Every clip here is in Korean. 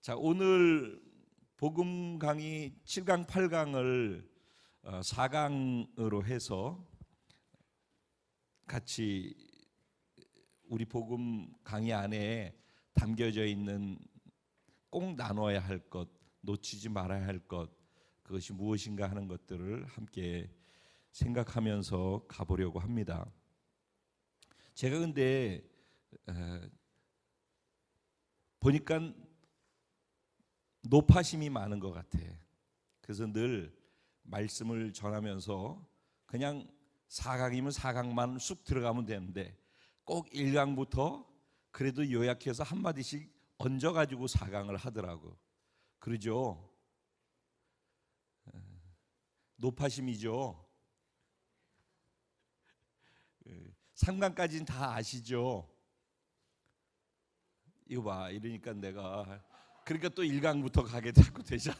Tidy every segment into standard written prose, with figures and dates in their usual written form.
자, 오늘 복음 강의 7강, 8강을 4강으로 해서 같이 우리 복음 강의 안에 담겨져 있는 꼭 나눠야 할 것, 놓치지 말아야 할 것, 그것이 무엇인가 하는 것들을 함께 생각하면서 가보려고 합니다. 제가 근데 보니까 노파심이 많은 것 같아. 그래서 늘 말씀을 전하면서 그냥 4강이면 4강만 쑥 들어가면 되는데 꼭 1강부터 그래도 요약해서 한마디씩 얹어가지고 4강을 하더라고. 그러죠? 노파심이죠. 3강까지는 다 아시죠? 이거 봐, 이러니까 내가 그러니까 또 1강부터 가게 자꾸 되잖아.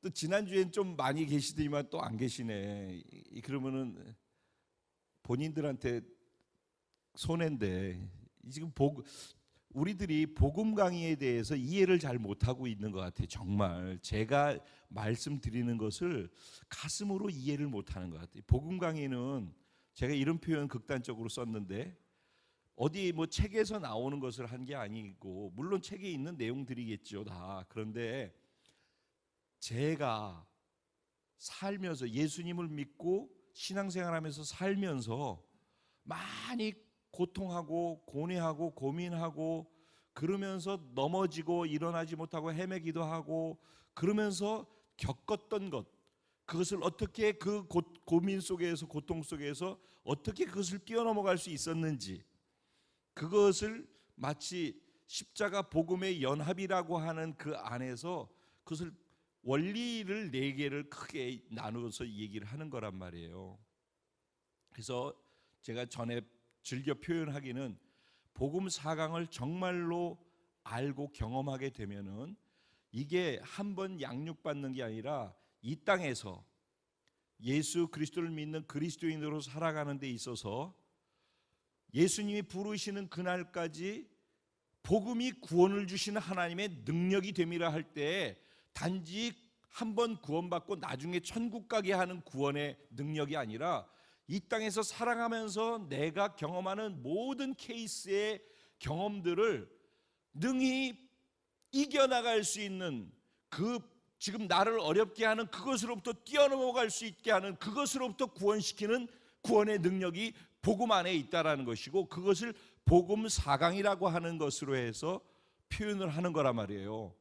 또 지난주엔 좀 많이 계시더니만 또 안 계시네. 그러면은 본인들한테 손해인데 지금 우리들이 복음 강의에 대해서 이해를 잘 못하고 있는 것 같아요. 정말 제가 말씀드리는 것을 가슴으로 이해를 못하는 것 같아요. 복음 강의는 제가 이런 표현 극단적으로 썼는데 어디 뭐 책에서 나오는 것을 한 게 아니고 물론 책에 있는 내용들이겠죠 다. 그런데 제가 살면서 예수님을 믿고 신앙생활하면서 살면서 많이 고통하고 고뇌하고 고민하고 그러면서 넘어지고 일어나지 못하고 헤매기도 하고 그러면서 겪었던 것, 그것을 어떻게 그 고민 속에서 고통 속에서 어떻게 그것을 뛰어넘어갈 수 있었는지, 그것을 마치 십자가 복음의 연합이라고 하는 그 안에서 그것을 원리를 4개를 크게 나누어서 얘기를 하는 거란 말이에요. 그래서 제가 전에 즐겨 표현하기는 복음 4강을 정말로 알고 경험하게 되면은 이게 한번 양육받는 게 아니라 이 땅에서 예수 그리스도를 믿는 그리스도인으로 살아가는 데 있어서 예수님이 부르시는 그날까지 복음이 구원을 주시는 하나님의 능력이 됨이라 할 때 단지 한번 구원받고 나중에 천국 가게 하는 구원의 능력이 아니라 이 땅에서 살아가면서 내가 경험하는 모든 케이스의 경험들을 능히 이겨나갈 수 있는, 그 지금 나를 어렵게 하는 그것으로부터 뛰어넘어갈 수 있게 하는, 그것으로부터 구원시키는 구원의 능력이 복음 안에 있다라는 것이고, 그것을 복음 4강이라고 하는 것으로 해서 표현을 하는 거란 말이에요.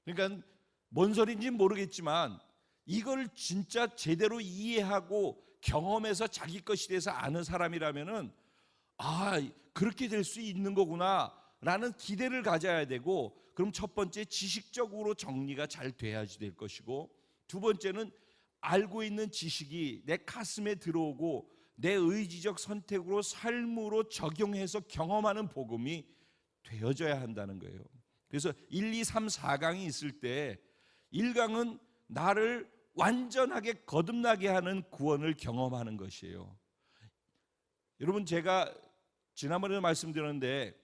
그러니까 뭔 소리인지 모르겠지만 이걸 진짜 제대로 이해하고 경험해서 자기 것이 돼서 아는 사람이라면은 그렇게 될 수 있는 거구나 라는 기대를 가져야 되고, 그럼 첫 번째 지식적으로 정리가 잘 돼야지 될 것이고, 두 번째는 알고 있는 지식이 내 가슴에 들어오고 내 의지적 선택으로 삶으로 적용해서 경험하는 복음이 되어져야 한다는 거예요. 그래서 1, 2, 3, 4강이 있을 때 1강은 나를 완전하게 거듭나게 하는 구원을 경험하는 것이에요. 여러분, 제가 지난번에 말씀드렸는데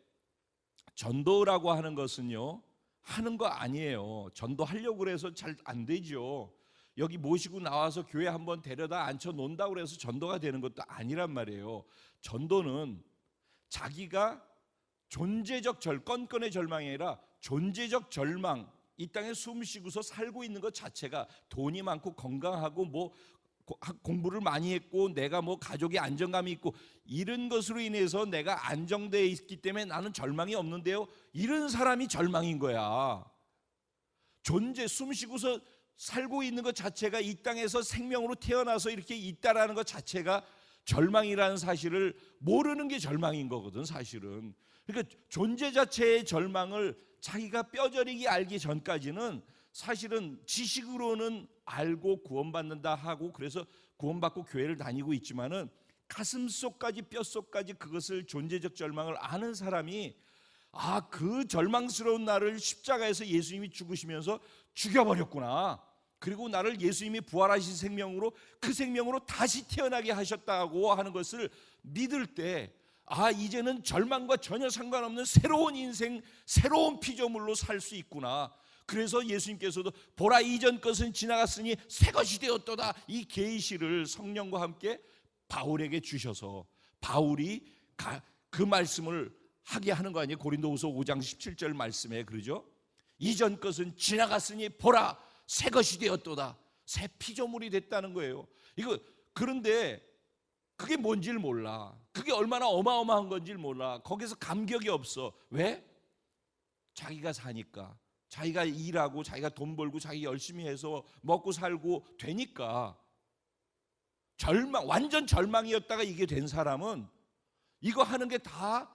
전도라고 하는 것은요, 하는 거 아니에요. 전도하려고 해서 잘 안 되죠. 여기 모시고 나와서 교회 한번 데려다 앉혀 놓는다고 해서 전도가 되는 것도 아니란 말이에요. 전도는 자기가 존재적 껌껌의 절망이 아니라 존재적 절망, 이 땅에 숨 쉬고서 살고 있는 것 자체가, 돈이 많고 건강하고 뭐 공부를 많이 했고 내가 뭐 가족의 안정감이 있고 이런 것으로 인해서 내가 안정되어 있기 때문에 나는 절망이 없는데요, 이런 사람이 절망인 거야. 숨 쉬고서 살고 있는 것 자체가, 이 땅에서 생명으로 태어나서 이렇게 있다라는 것 자체가 절망이라는 사실을 모르는 게 절망인 거거든, 사실은. 그러니까 존재 자체의 절망을 자기가 뼈저리게 알기 전까지는 사실은 지식으로는 알고 구원받는다 하고 그래서 구원받고 교회를 다니고 있지만은 가슴속까지 뼛속까지 그것을 존재적 절망을 아는 사람이 그 절망스러운 나를 십자가에서 예수님이 죽으시면서 죽여버렸구나, 그리고 나를 예수님이 부활하신 생명으로 그 생명으로 다시 태어나게 하셨다고 하는 것을 믿을 때 이제는 절망과 전혀 상관없는 새로운 인생, 새로운 피조물로 살 수 있구나. 그래서 예수님께서도 보라 이전 것은 지나갔으니 새 것이 되었도다, 이 계시를 성령과 함께 바울에게 주셔서 바울이 그 말씀을 하게 하는 거 아니에요? 고린도후서 5장 17절 말씀에 그러죠. 이전 것은 지나갔으니 보라 새 것이 되었도다. 새 피조물이 됐다는 거예요. 그런데 그게 뭔지를 몰라. 그게 얼마나 어마어마한 건지를 몰라. 거기서 감격이 없어. 왜? 자기가 사니까, 자기가 일하고 자기가 돈 벌고 자기 열심히 해서 먹고 살고 되니까. 완전 절망이었다가 이게 된 사람은 이거 하는 게 다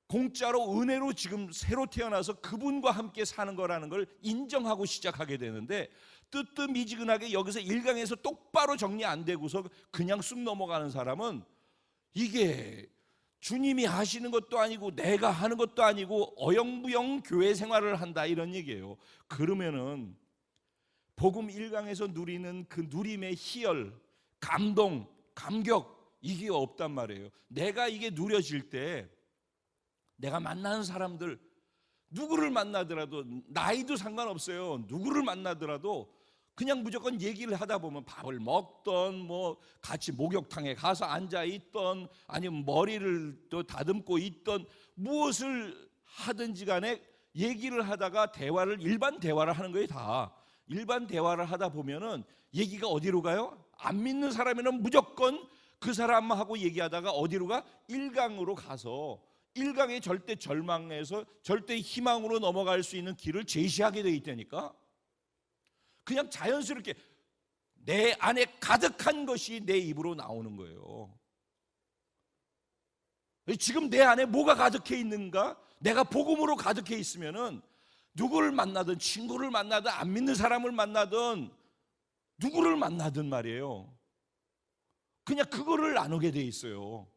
공짜로 은혜로 지금 새로 태어나서 그분과 함께 사는 거라는 걸 인정하고 시작하게 되는데, 뜨뜻미지근하게 여기서 1강에서 똑바로 정리 안 되고서 그냥 쑥 넘어가는 사람은 이게 주님이 하시는 것도 아니고 내가 하는 것도 아니고 어영부영 교회 생활을 한다, 이런 얘기예요. 그러면은 복음 1강에서 누리는 그 누림의 희열, 감동, 감격, 이게 없단 말이에요. 내가 이게 누려질 때 내가 만나는 사람들, 누구를 만나더라도 나이도 상관없어요. 누구를 만나더라도 그냥 무조건 얘기를 하다 보면 밥을 먹던 뭐 같이 목욕탕에 가서 앉아 있던 아니면 머리를 또 다듬고 있던 무엇을 하든지 간에 얘기를 하다가 일반 대화를 하는 거예요. 다 일반 대화를 하다 보면은 얘기가 어디로 가요? 안 믿는 사람이면 무조건 그 사람하고 얘기하다가 어디로 가? 1강으로 가서 1강의 절대 절망에서 절대 희망으로 넘어갈 수 있는 길을 제시하게 되어 있다니까. 그냥 자연스럽게 내 안에 가득한 것이 내 입으로 나오는 거예요. 지금 내 안에 뭐가 가득해 있는가? 내가 복음으로 가득해 있으면은 누구를 만나든, 친구를 만나든, 안 믿는 사람을 만나든, 누구를 만나든 말이에요, 그냥 그거를 나누게 돼 있어요.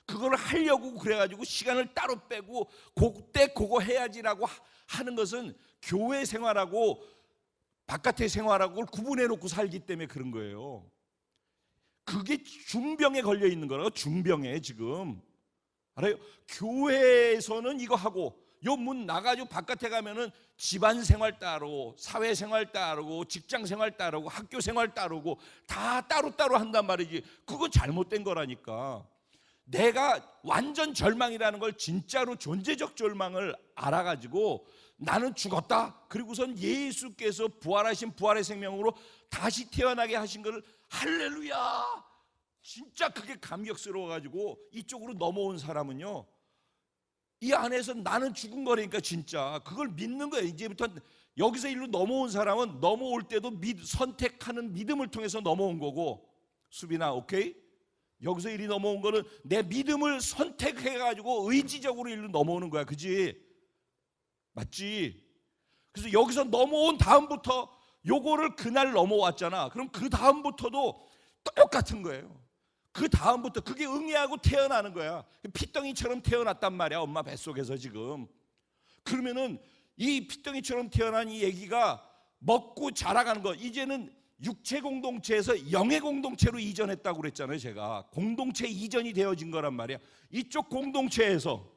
그걸 하려고 그래가지고 시간을 따로 빼고 그때 그거 해야지라고 하는 것은 교회 생활하고 바깥의 생활하고 구분해 놓고 살기 때문에 그런 거예요. 그게 중병에 걸려 있는 거라고. 중병에 지금 알아요? 교회에서는 이거 하고 요 문 나가지고 바깥에 가면은 집안 생활 따로, 사회 생활 따르고, 직장 생활 따르고, 학교 생활 따르고 다 따로따로 한단 말이지. 그건 잘못된 거라니까. 내가 완전 절망이라는 걸, 진짜로 존재적 절망을 알아가지고 나는 죽었다, 그리고선 예수께서 부활하신 부활의 생명으로 다시 태어나게 하신 것을 할렐루야, 진짜 그게 감격스러워가지고 이쪽으로 넘어온 사람은요, 이 안에서 나는 죽은 거라니까. 진짜 그걸 믿는 거예요. 이제부터 여기서 일로 넘어온 사람은 넘어올 때도 선택하는 믿음을 통해서 넘어온 거고. 수빈아, 오케이? 여기서 일이 넘어온 거는 내 믿음을 선택해가지고 의지적으로 일로 넘어오는 거야. 그지? 맞지? 그래서 여기서 넘어온 다음부터 요거를 그날 넘어왔잖아. 그럼 그 다음부터도 똑같은 거예요. 그 다음부터 그게 응애하고 태어나는 거야. 피덩이처럼 태어났단 말이야, 엄마 뱃속에서 지금. 그러면은 이 피덩이처럼 태어난 이 애기가 먹고 자라가는 거, 이제는 육체 공동체에서 영의 공동체로 이전했다고 그랬잖아요. 제가 공동체 이전이 되어진 거란 말이야. 이쪽 공동체에서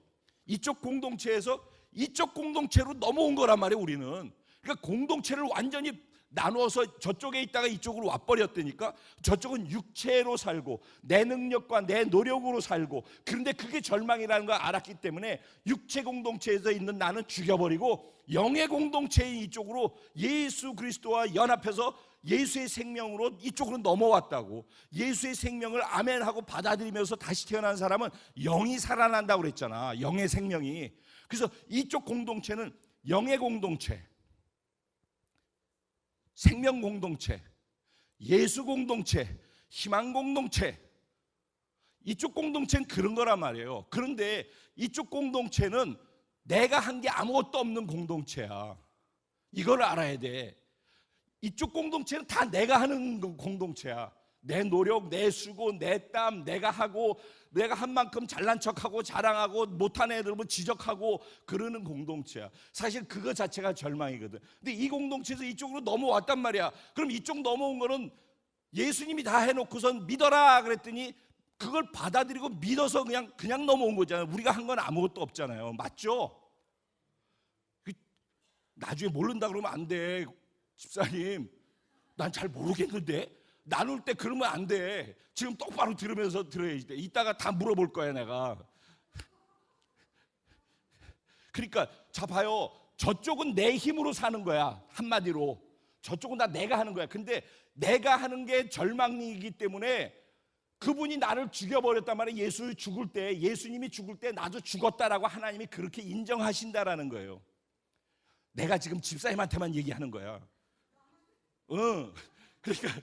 이쪽 공동체로 넘어온 거란 말이에요, 우리는. 그러니까 공동체를 완전히 나누어서 저쪽에 있다가 이쪽으로 와버렸다니까. 저쪽은 육체로 살고 내 능력과 내 노력으로 살고, 그런데 그게 절망이라는 걸 알았기 때문에 육체 공동체에서 있는 나는 죽여버리고 영의 공동체인 이쪽으로 예수 그리스도와 연합해서 예수의 생명으로 이쪽으로 넘어왔다고. 예수의 생명을 아멘하고 받아들이면서 다시 태어난 사람은 영이 살아난다고 그랬잖아, 영의 생명이. 그래서 이쪽 공동체는 영의 공동체, 생명 공동체, 예수 공동체, 희망 공동체, 이쪽 공동체는 그런 거란 말이에요. 그런데 이쪽 공동체는 내가 한 게 아무것도 없는 공동체야. 이걸 알아야 돼. 이쪽 공동체는 다 내가 하는 공동체야. 내 노력, 내 수고, 내 땀, 내가 하고, 내가 한 만큼 잘난 척하고 자랑하고 못하는 애들 보면 지적하고 그러는 공동체야. 사실 그거 자체가 절망이거든. 근데 이 공동체에서 이쪽으로 넘어왔단 말이야. 그럼 이쪽 넘어온 거는 예수님이 다 해놓고선 믿어라 그랬더니 그걸 받아들이고 믿어서 그냥 넘어온 거잖아요. 우리가 한 건 아무것도 없잖아요. 맞죠? 나중에 모른다 그러면 안 돼. 집사님, 난 잘 모르겠는데 나눌 때 그러면 안 돼. 지금 똑바로 들으면서 들어야지 돼. 이따가 다 물어볼 거야 내가. 그러니까 자 봐요. 저쪽은 내 힘으로 사는 거야. 한마디로 저쪽은 다 내가 하는 거야. 근데 내가 하는 게 절망이기 때문에 그분이 나를 죽여버렸단 말이에요. 예수님이 죽을 때 나도 죽었다라고 하나님이 그렇게 인정하신다라는 거예요. 내가 지금 집사님한테만 얘기하는 거야. 그러니까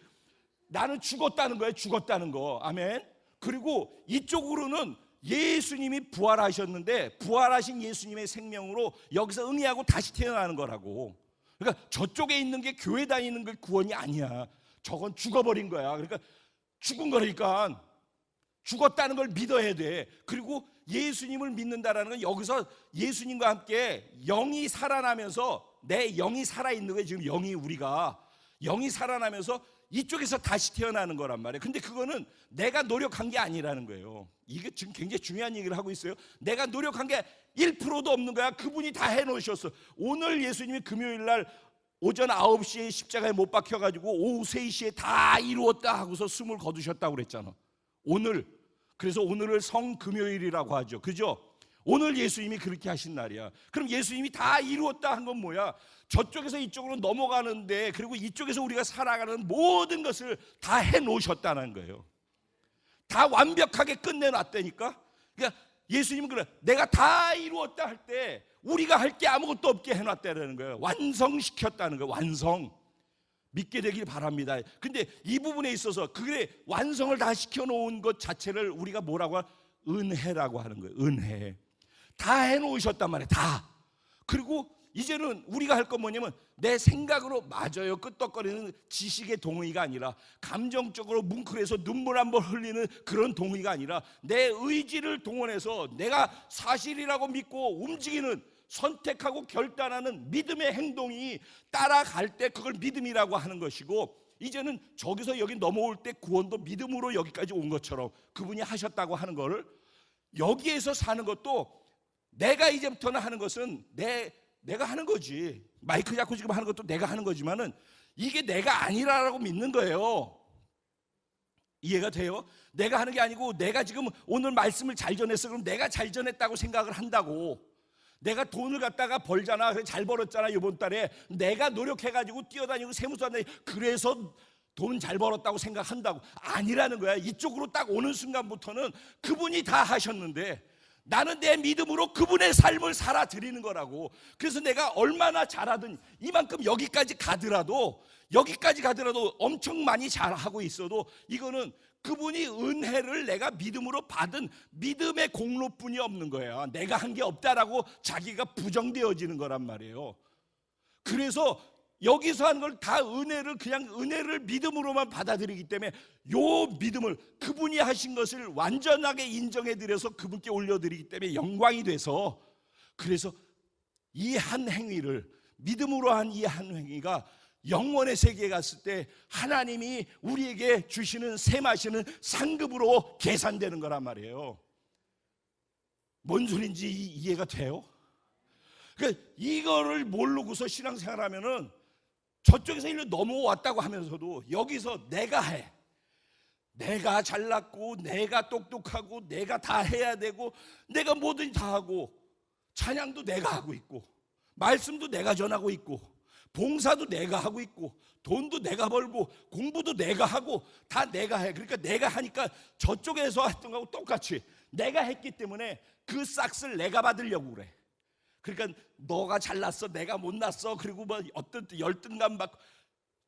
나는 죽었다는 거예요. 죽었다는 거. 아멘. 그리고 이쪽으로는 예수님이 부활하셨는데 부활하신 예수님의 생명으로 여기서 응애하고 다시 태어나는 거라고. 그러니까 저쪽에 있는 게 교회 다니는 게 구원이 아니야. 저건 죽어버린 거야. 그러니까 죽은 거니까 죽었다는 걸 믿어야 돼. 그리고 예수님을 믿는다라는 건 여기서 예수님과 함께 영이 살아나면서 내 영이 살아있는 거예요. 지금 영이 살아나면서 이쪽에서 다시 태어나는 거란 말이에요. 근데 그거는 내가 노력한 게 아니라는 거예요. 이게 지금 굉장히 중요한 얘기를 하고 있어요. 내가 노력한 게 1%도 없는 거야. 그분이 다 해놓으셨어. 오늘 예수님이 금요일 날 오전 9시에 십자가에 못 박혀가지고 오후 3시에 다 이루었다 하고서 숨을 거두셨다고 그랬잖아. 오늘. 그래서 오늘을 성금요일이라고 하죠. 그죠? 오늘 예수님이 그렇게 하신 날이야. 그럼 예수님이 다 이루었다 한 건 뭐야? 저쪽에서 이쪽으로 넘어가는데, 그리고 이쪽에서 우리가 살아가는 모든 것을 다 해놓으셨다는 거예요. 다 완벽하게 끝내놨다니까. 그러니까 예수님은 그래, 내가 다 이루었다 할 때 우리가 할 게 아무것도 없게 해놨다는 거예요. 완성시켰다는 거예요. 완성. 믿게 되길 바랍니다. 근데 이 부분에 있어서 그게 완성을 다 시켜놓은 것 자체를 우리가 뭐라고 하냐? 은혜라고 하는 거예요. 은혜. 다 해놓으셨단 말이에요. 다. 그리고 이제는 우리가 할 건 뭐냐면 내 생각으로 맞아요 끄떡거리는 지식의 동의가 아니라, 감정적으로 뭉클해서 눈물 한번 흘리는 그런 동의가 아니라, 내 의지를 동원해서 내가 사실이라고 믿고 움직이는, 선택하고 결단하는 믿음의 행동이 따라갈 때 그걸 믿음이라고 하는 것이고, 이제는 저기서 여기 넘어올 때 구원도 믿음으로 여기까지 온 것처럼 그분이 하셨다고 하는 거를 여기에서 사는 것도, 내가 이제부터는 하는 것은 내가 하는 거지. 마이크 잡고 지금 하는 것도 내가 하는 거지만은 이게 내가 아니라고 믿는 거예요. 이해가 돼요? 내가 하는 게 아니고, 내가 지금 오늘 말씀을 잘 전했어. 그럼 내가 잘 전했다고 생각을 한다고. 내가 돈을 갖다가 벌잖아. 잘 벌었잖아 이번 달에. 내가 노력해가지고 뛰어다니고 세무서 다니고 그래서 돈 잘 벌었다고 생각한다고. 아니라는 거야. 이쪽으로 딱 오는 순간부터는 그분이 다 하셨는데 나는 내 믿음으로 그분의 삶을 살아드리는 거라고. 그래서 내가 얼마나 잘하든 이만큼 여기까지 가더라도 엄청 많이 잘하고 있어도 이거는 그분이 은혜를 내가 믿음으로 받은 믿음의 공로뿐이 없는 거야. 내가 한 게 없다라고 자기가 부정되어지는 거란 말이에요. 그래서 여기서 하는 걸 다 은혜를 믿음으로만 받아들이기 때문에 요 믿음을, 그분이 하신 것을 완전하게 인정해드려서 그분께 올려드리기 때문에 영광이 돼서, 그래서 이 한 행위를, 믿음으로 한 이 한 행위가 영원의 세계에 갔을 때 하나님이 우리에게 주시는 셈하시는 상급으로 계산되는 거란 말이에요. 뭔 소린지 이해가 돼요? 그러니까 이거를 모르고서 신앙생활하면은 저쪽에서 일로 넘어왔다고 하면서도 여기서 내가 해. 내가 잘났고 내가 똑똑하고 내가 다 해야 되고 내가 뭐든지 다 하고, 찬양도 내가 하고 있고 말씀도 내가 전하고 있고 봉사도 내가 하고 있고 돈도 내가 벌고 공부도 내가 하고 다 내가 해. 그러니까 내가 하니까 저쪽에서 했던 거하고 똑같이 내가 했기 때문에 그 싹을 내가 받으려고 그래. 그러니까 너가 잘났어, 내가 못났어, 그리고 뭐 어떤 열등감 받고,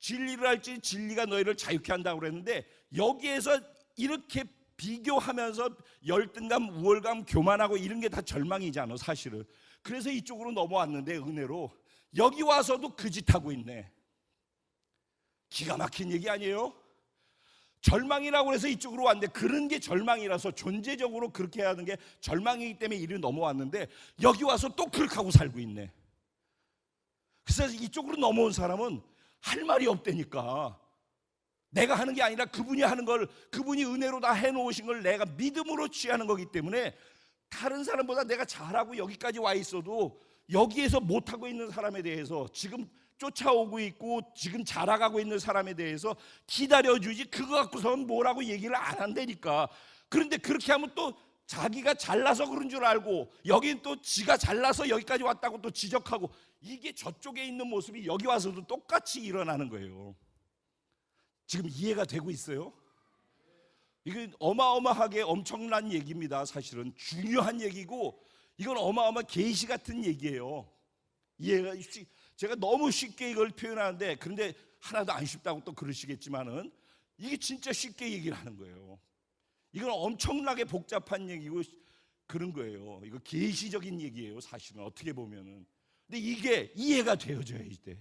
진리를 할지 진리가 너희를 자유케 한다고 그랬는데, 여기에서 이렇게 비교하면서 열등감, 우월감, 교만하고 이런 게 다 절망이잖아 사실은. 그래서 이쪽으로 넘어왔는데 은혜로 여기 와서도 그 짓 하고 있네. 기가 막힌 얘기 아니에요? 절망이라고 해서 이쪽으로 왔는데, 그런 게 절망이라서 존재적으로 그렇게 하는 게 절망이기 때문에 이리 넘어왔는데 여기 와서 또 그렇게 하고 살고 있네. 그래서 이쪽으로 넘어온 사람은 할 말이 없다니까. 내가 하는 게 아니라 그분이 하는 걸, 그분이 은혜로 다 해놓으신 걸 내가 믿음으로 취하는 거기 때문에 다른 사람보다 내가 잘하고 여기까지 와 있어도 여기에서 못하고 있는 사람에 대해서, 지금 쫓아오고 있고 지금 자라가고 있는 사람에 대해서 기다려주지 그거 갖고서는 뭐라고 얘기를 안 한다니까. 그런데 그렇게 하면 또 자기가 잘나서 그런 줄 알고, 여긴 또 지가 잘나서 여기까지 왔다고 또 지적하고, 이게 저쪽에 있는 모습이 여기 와서도 똑같이 일어나는 거예요. 지금 이해가 되고 있어요? 이건 어마어마하게 엄청난 얘기입니다. 사실은 중요한 얘기고, 이건 어마어마한 계시 같은 얘기예요. 이해가, 제가 너무 쉽게 이걸 표현하는데, 그런데 하나도 안 쉽다고 또 그러시겠지만은 이게 진짜 쉽게 얘기를 하는 거예요. 이건 엄청나게 복잡한 얘기고 그런 거예요. 이거 계시적인 얘기예요. 사실은 어떻게 보면은. 근데 이게 이해가 되어져야 돼.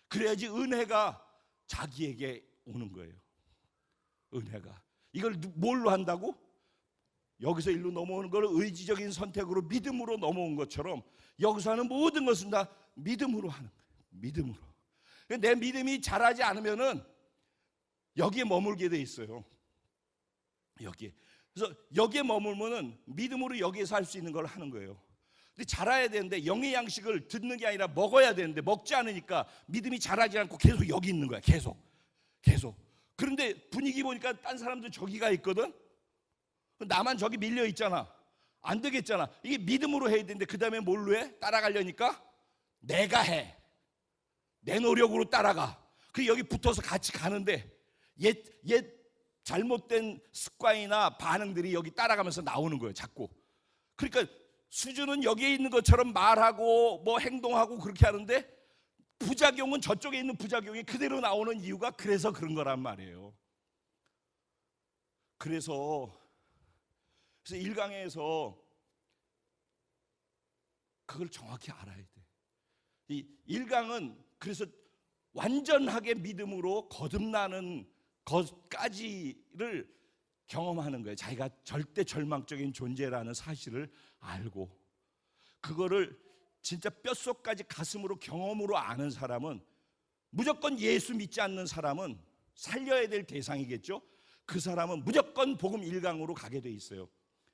그래야지 은혜가 자기에게 오는 거예요. 은혜가. 이걸 뭘로 한다고? 여기서 일로 넘어오는 걸 의지적인 선택으로, 믿음으로 넘어온 것처럼 여기서 하는 모든 것은 다 믿음으로 하는 거예요. 믿음으로. 내 믿음이 자라지 않으면은 여기에 머물게 돼 있어요. 여기에. 그래서 여기에 머물면은 믿음으로 여기에서 할 수 있는 걸 하는 거예요. 근데 자라야 되는데, 영의 양식을 듣는 게 아니라 먹어야 되는데 먹지 않으니까 믿음이 자라지 않고 계속 여기 있는 거야. 계속. 그런데 분위기 보니까 딴 사람들 저기가 있거든. 나만 저기 밀려 있잖아. 안 되겠잖아. 이게 믿음으로 해야 되는데, 그 다음에 뭘로 해? 따라가려니까 내가 해. 내 노력으로 따라가. 그 여기 붙어서 같이 가는데 옛 잘못된 습관이나 반응들이 여기 따라가면서 나오는 거예요. 자꾸. 그러니까 수준은 여기에 있는 것처럼 말하고 뭐 행동하고 그렇게 하는데, 부작용은 저쪽에 있는 부작용이 그대로 나오는 이유가 그래서 그런 거란 말이에요. 그래서 1강에서 그걸 정확히 알아야 돼. 이 1강은 그래서 완전하게 믿음으로 거듭나는 것까지를 경험하는 거예요. 자기가 절대 절망적인 존재라는 사실을 알고, 그거를 진짜 뼛속까지 가슴으로 경험으로 아는 사람은, 무조건 예수 믿지 않는 사람은 살려야 될 대상이겠죠. 그 사람은 무조건 복음 1강으로 가게 돼 있어요.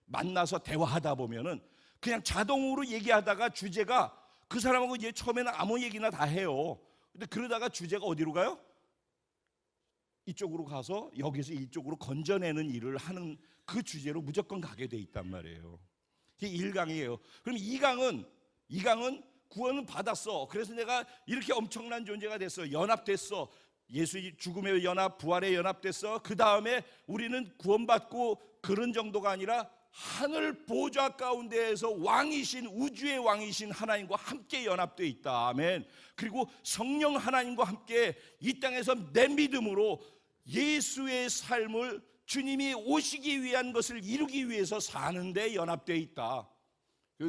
만나서 대화하다 보면은 그냥 자동으로 얘기하다가 주제가, 그 사람하고 이제 처음에는 아무 얘기나 다 해요. 근데 그러다가 주제가 어디로 가요? 이쪽으로 가서 여기서 이쪽으로 건져내는 일을 하는 그 주제로 무조건 가게 돼 있단 말이에요. 이게 1강이에요. 그럼 2강은 구원을 받았어. 그래서 내가 이렇게 엄청난 존재가 됐어. 연합됐어. 예수의 죽음의 연합, 부활의 연합됐어. 그 다음에 우리는 구원받고 그런 정도가 아니라 하늘 보좌 가운데에서 왕이신, 우주의 왕이신 하나님과 함께 연합되어 있다. 아멘. 그리고 성령 하나님과 함께 이 땅에서 내 믿음으로 예수의 삶을, 주님이 오시기 위한 것을 이루기 위해서 사는데 연합되어 있다.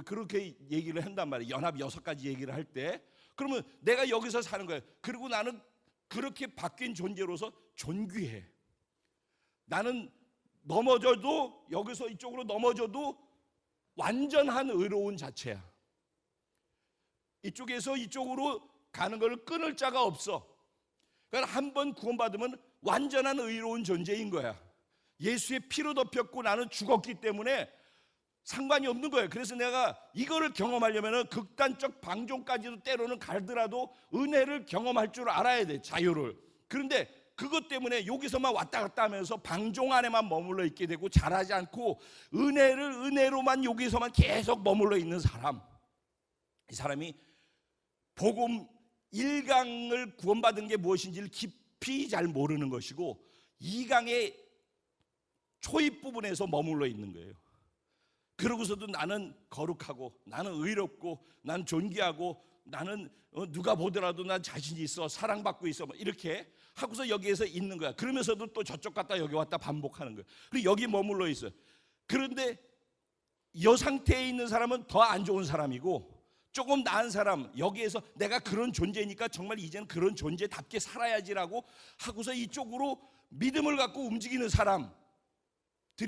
그렇게 얘기를 한단 말이에요. 연합 6가지 얘기를 할 때. 그러면 내가 여기서 사는 거예요. 그리고 나는 그렇게 바뀐 존재로서 존귀해. 나는 넘어져도, 여기서 이쪽으로 넘어져도 완전한 의로운 자체야. 이쪽에서 이쪽으로 가는 걸 끊을 자가 없어. 그러니까 한 번 구원받으면 완전한 의로운 존재인 거야. 예수의 피로 덮였고 나는 죽었기 때문에 상관이 없는 거예요. 그래서 내가 이거를 경험하려면 극단적 방종까지도 때로는 갈더라도 은혜를 경험할 줄 알아야 돼. 자유를. 그런데 그것 때문에 여기서만 왔다 갔다 하면서 방종 안에만 머물러 있게 되고 자라지 않고 은혜로만 여기서만 계속 머물러 있는 사람, 이 사람이 복음 1강을 구원받은 게 무엇인지를 깊이 잘 모르는 것이고 2강의 초입 부분에서 머물러 있는 거예요. 그러고서도 나는 거룩하고, 나는 의롭고, 나는 존귀하고, 나는 누가 보더라도 난 자신이 있어, 사랑받고 있어, 뭐 이렇게 하고서 여기에서 있는 거야. 그러면서도 또 저쪽 갔다 여기 왔다 반복하는 거야. 그리고 여기 머물러 있어요. 그런데 이 상태에 있는 사람은 더 안 좋은 사람이고, 조금 나은 사람, 여기에서 내가 그런 존재니까 정말 이제는 그런 존재답게 살아야지라고 하고서 이쪽으로 믿음을 갖고 움직이는 사람들이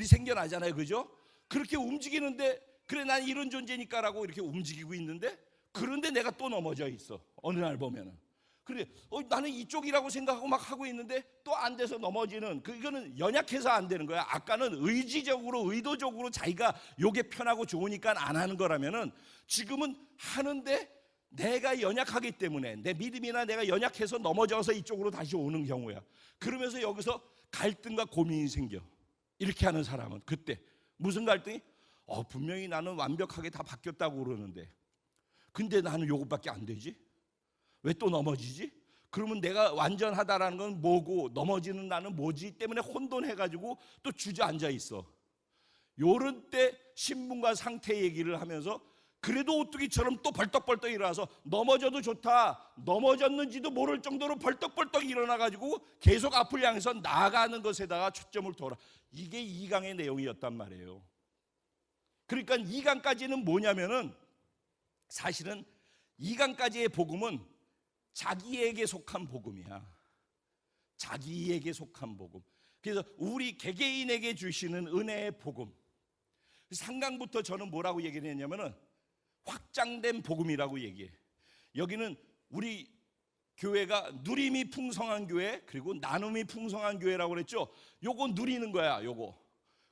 생겨나잖아요. 그죠? 그렇게 움직이는데, 그래 난 이런 존재니까라고 이렇게 움직이고 있는데, 그런데 내가 또 넘어져 있어. 어느 날 보면은. 그래, 나는 이쪽이라고 생각하고 막 하고 있는데 또 안 돼서 넘어지는, 이거는 연약해서 안 되는 거야. 아까는 의지적으로 의도적으로 자기가 요게 편하고 좋으니까 안 하는 거라면은, 지금은 하는데 내가 연약하기 때문에, 내 믿음이나 내가 연약해서 넘어져서 이쪽으로 다시 오는 경우야. 그러면서 여기서 갈등과 고민이 생겨. 이렇게 하는 사람은 그때 무슨 갈등이? 분명히 나는 완벽하게 다 바뀌었다고 그러는데 근데 나는 요것밖에 안 되지? 왜 또 넘어지지? 그러면 내가 완전하다라는 건 뭐고 넘어지는 나는 뭐지? 때문에 혼돈해가지고 또 주저앉아 있어. 요런 때 신분과 상태 얘기를 하면서 그래도 오뚜기처럼 또 벌떡벌떡 일어나서 넘어져도 좋다, 넘어졌는지도 모를 정도로 벌떡벌떡 일어나가지고 계속 앞을 향해서 나아가는 것에다가 초점을 둬라. 이게 2강의 내용이었단 말이에요. 그러니까 2강까지는 뭐냐면은, 사실은 2강까지의 복음은 자기에게 속한 복음이야. 자기에게 속한 복음. 그래서 우리 개개인에게 주시는 은혜의 복음. 3강부터 저는 뭐라고 얘기를 했냐면은 확장된 복음이라고 얘기해. 여기는 우리 교회가 누림이 풍성한 교회, 그리고 나눔이 풍성한 교회라고 그랬죠. 요거 누리는 거야, 요거.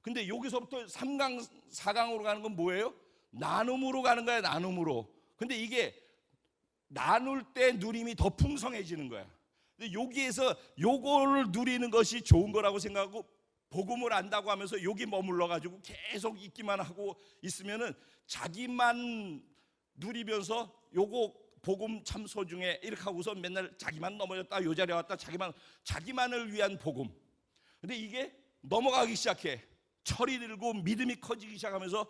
근데 여기서부터 3강, 4강으로 가는 건 뭐예요? 나눔으로 가는 거야, 나눔으로. 근데 이게 나눌 때 누림이 더 풍성해지는 거야. 근데 여기에서 요거를 누리는 것이 좋은 거라고 생각하고 복음을 안다고 하면서 여기 머물러 가지고 계속 있기만 하고 있으면은 자기만 누리면서 요거 복음 참 소중해 이렇게 하고서 맨날 자기만 넘어졌다, 요 자리에 왔다, 자기만을 위한 복음. 근데 이게 넘어가기 시작해. 철이 들고 믿음이 커지기 시작하면서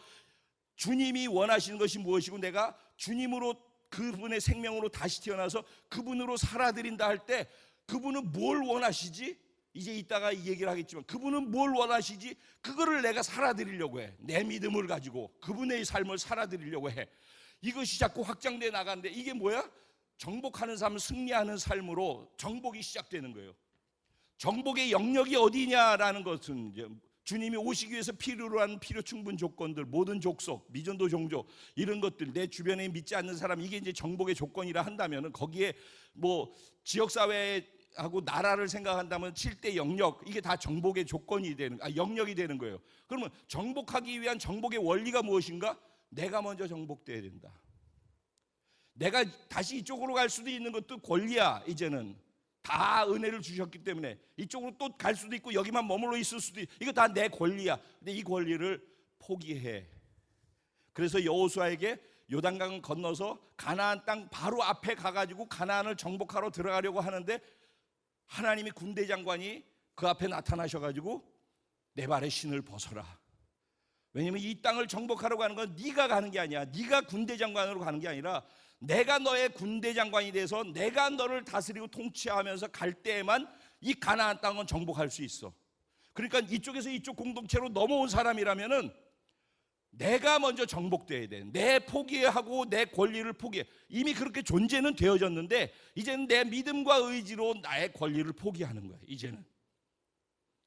주님이 원하시는 것이 무엇이고 내가 주님으로, 그분의 생명으로 다시 태어나서 그분으로 살아드린다 할 때 그분은 뭘 원하시지? 이제 이따가 이 얘기를 하겠지만 그분은 뭘 원하시지? 그거를 내가 살아드리려고 해. 내 믿음을 가지고 그분의 삶을 살아드리려고 해. 이것이 자꾸 확장돼 나가는데 이게 뭐야? 정복하는 삶, 승리하는 삶으로 정복이 시작되는 거예요. 정복의 영역이 어디냐라는 것은 이제 주님이 오시기 위해서 필요로 하는 필요 충분 조건들, 모든 족속, 미전도 종족 이런 것들, 내 주변에 믿지 않는 사람, 이게 이제 정복의 조건이라 한다면은 거기에 뭐 지역사회하고 나라를 생각한다면 7대 영역, 이게 다 정복의 조건이 되는, 영역이 되는 거예요. 그러면 정복하기 위한 정복의 원리가 무엇인가? 내가 먼저 정복돼야 된다. 내가 다시 이쪽으로 갈 수도 있는 것도 권리야. 이제는 다 은혜를 주셨기 때문에 이쪽으로 또 갈 수도 있고 여기만 머물러 있을 수도 있고, 이거 다 내 권리야. 근데 이 권리를 포기해. 그래서 여호수아에게 요단강 건너서 가나안 땅 바로 앞에 가가지고 가나안을 정복하러 들어가려고 하는데 하나님이 군대 장관이 그 앞에 나타나셔가지고 내 발에 신을 벗어라. 왜냐면 이 땅을 정복하러 가는 건 네가 가는 게 아니야. 네가 군대 장관으로 가는 게 아니라 내가 너의 군대 장관이 돼서 내가 너를 다스리고 통치하면서 갈 때에만 이 가나안 땅은 정복할 수 있어. 그러니까 이쪽에서 이쪽 공동체로 넘어온 사람이라면은 내가 먼저 정복돼야 돼. 내 포기하고 내 권리를 포기해. 이미 그렇게 존재는 되어졌는데 이제는 내 믿음과 의지로 나의 권리를 포기하는 거야. 이제는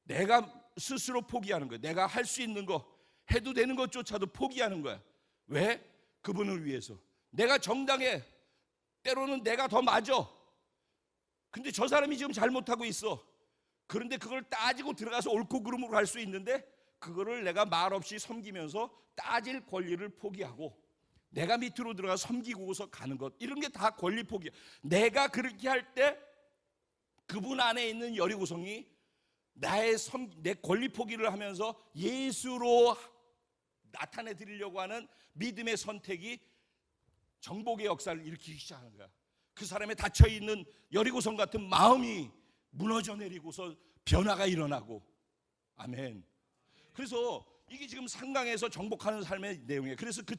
내가 스스로 포기하는 거야. 내가 할 수 있는 거, 해도 되는 것조차도 포기하는 거야. 왜? 그분을 위해서. 내가 정당해. 때로는 내가 더 맞아. 근데 저 사람이 지금 잘못하고 있어. 그런데 그걸 따지고 들어가서 옳고 그름으로 갈 수 있는데 그거를 내가 말없이 섬기면서 따질 권리를 포기하고 내가 밑으로 들어가 섬기고서 가는 것, 이런 게 다 권리 포기야. 내가 그렇게 할 때 그분 안에 있는 여리고성이 내 권리 포기를 하면서 예수로 나타내 드리려고 하는 믿음의 선택이 정복의 역사를 일으키기 시작하는 거야. 그 사람의 닫혀있는 여리고성 같은 마음이 무너져 내리고서 변화가 일어나고. 아멘. 그래서 이게 지금 상강에서 정복하는 삶의 내용이에요. 그래서 그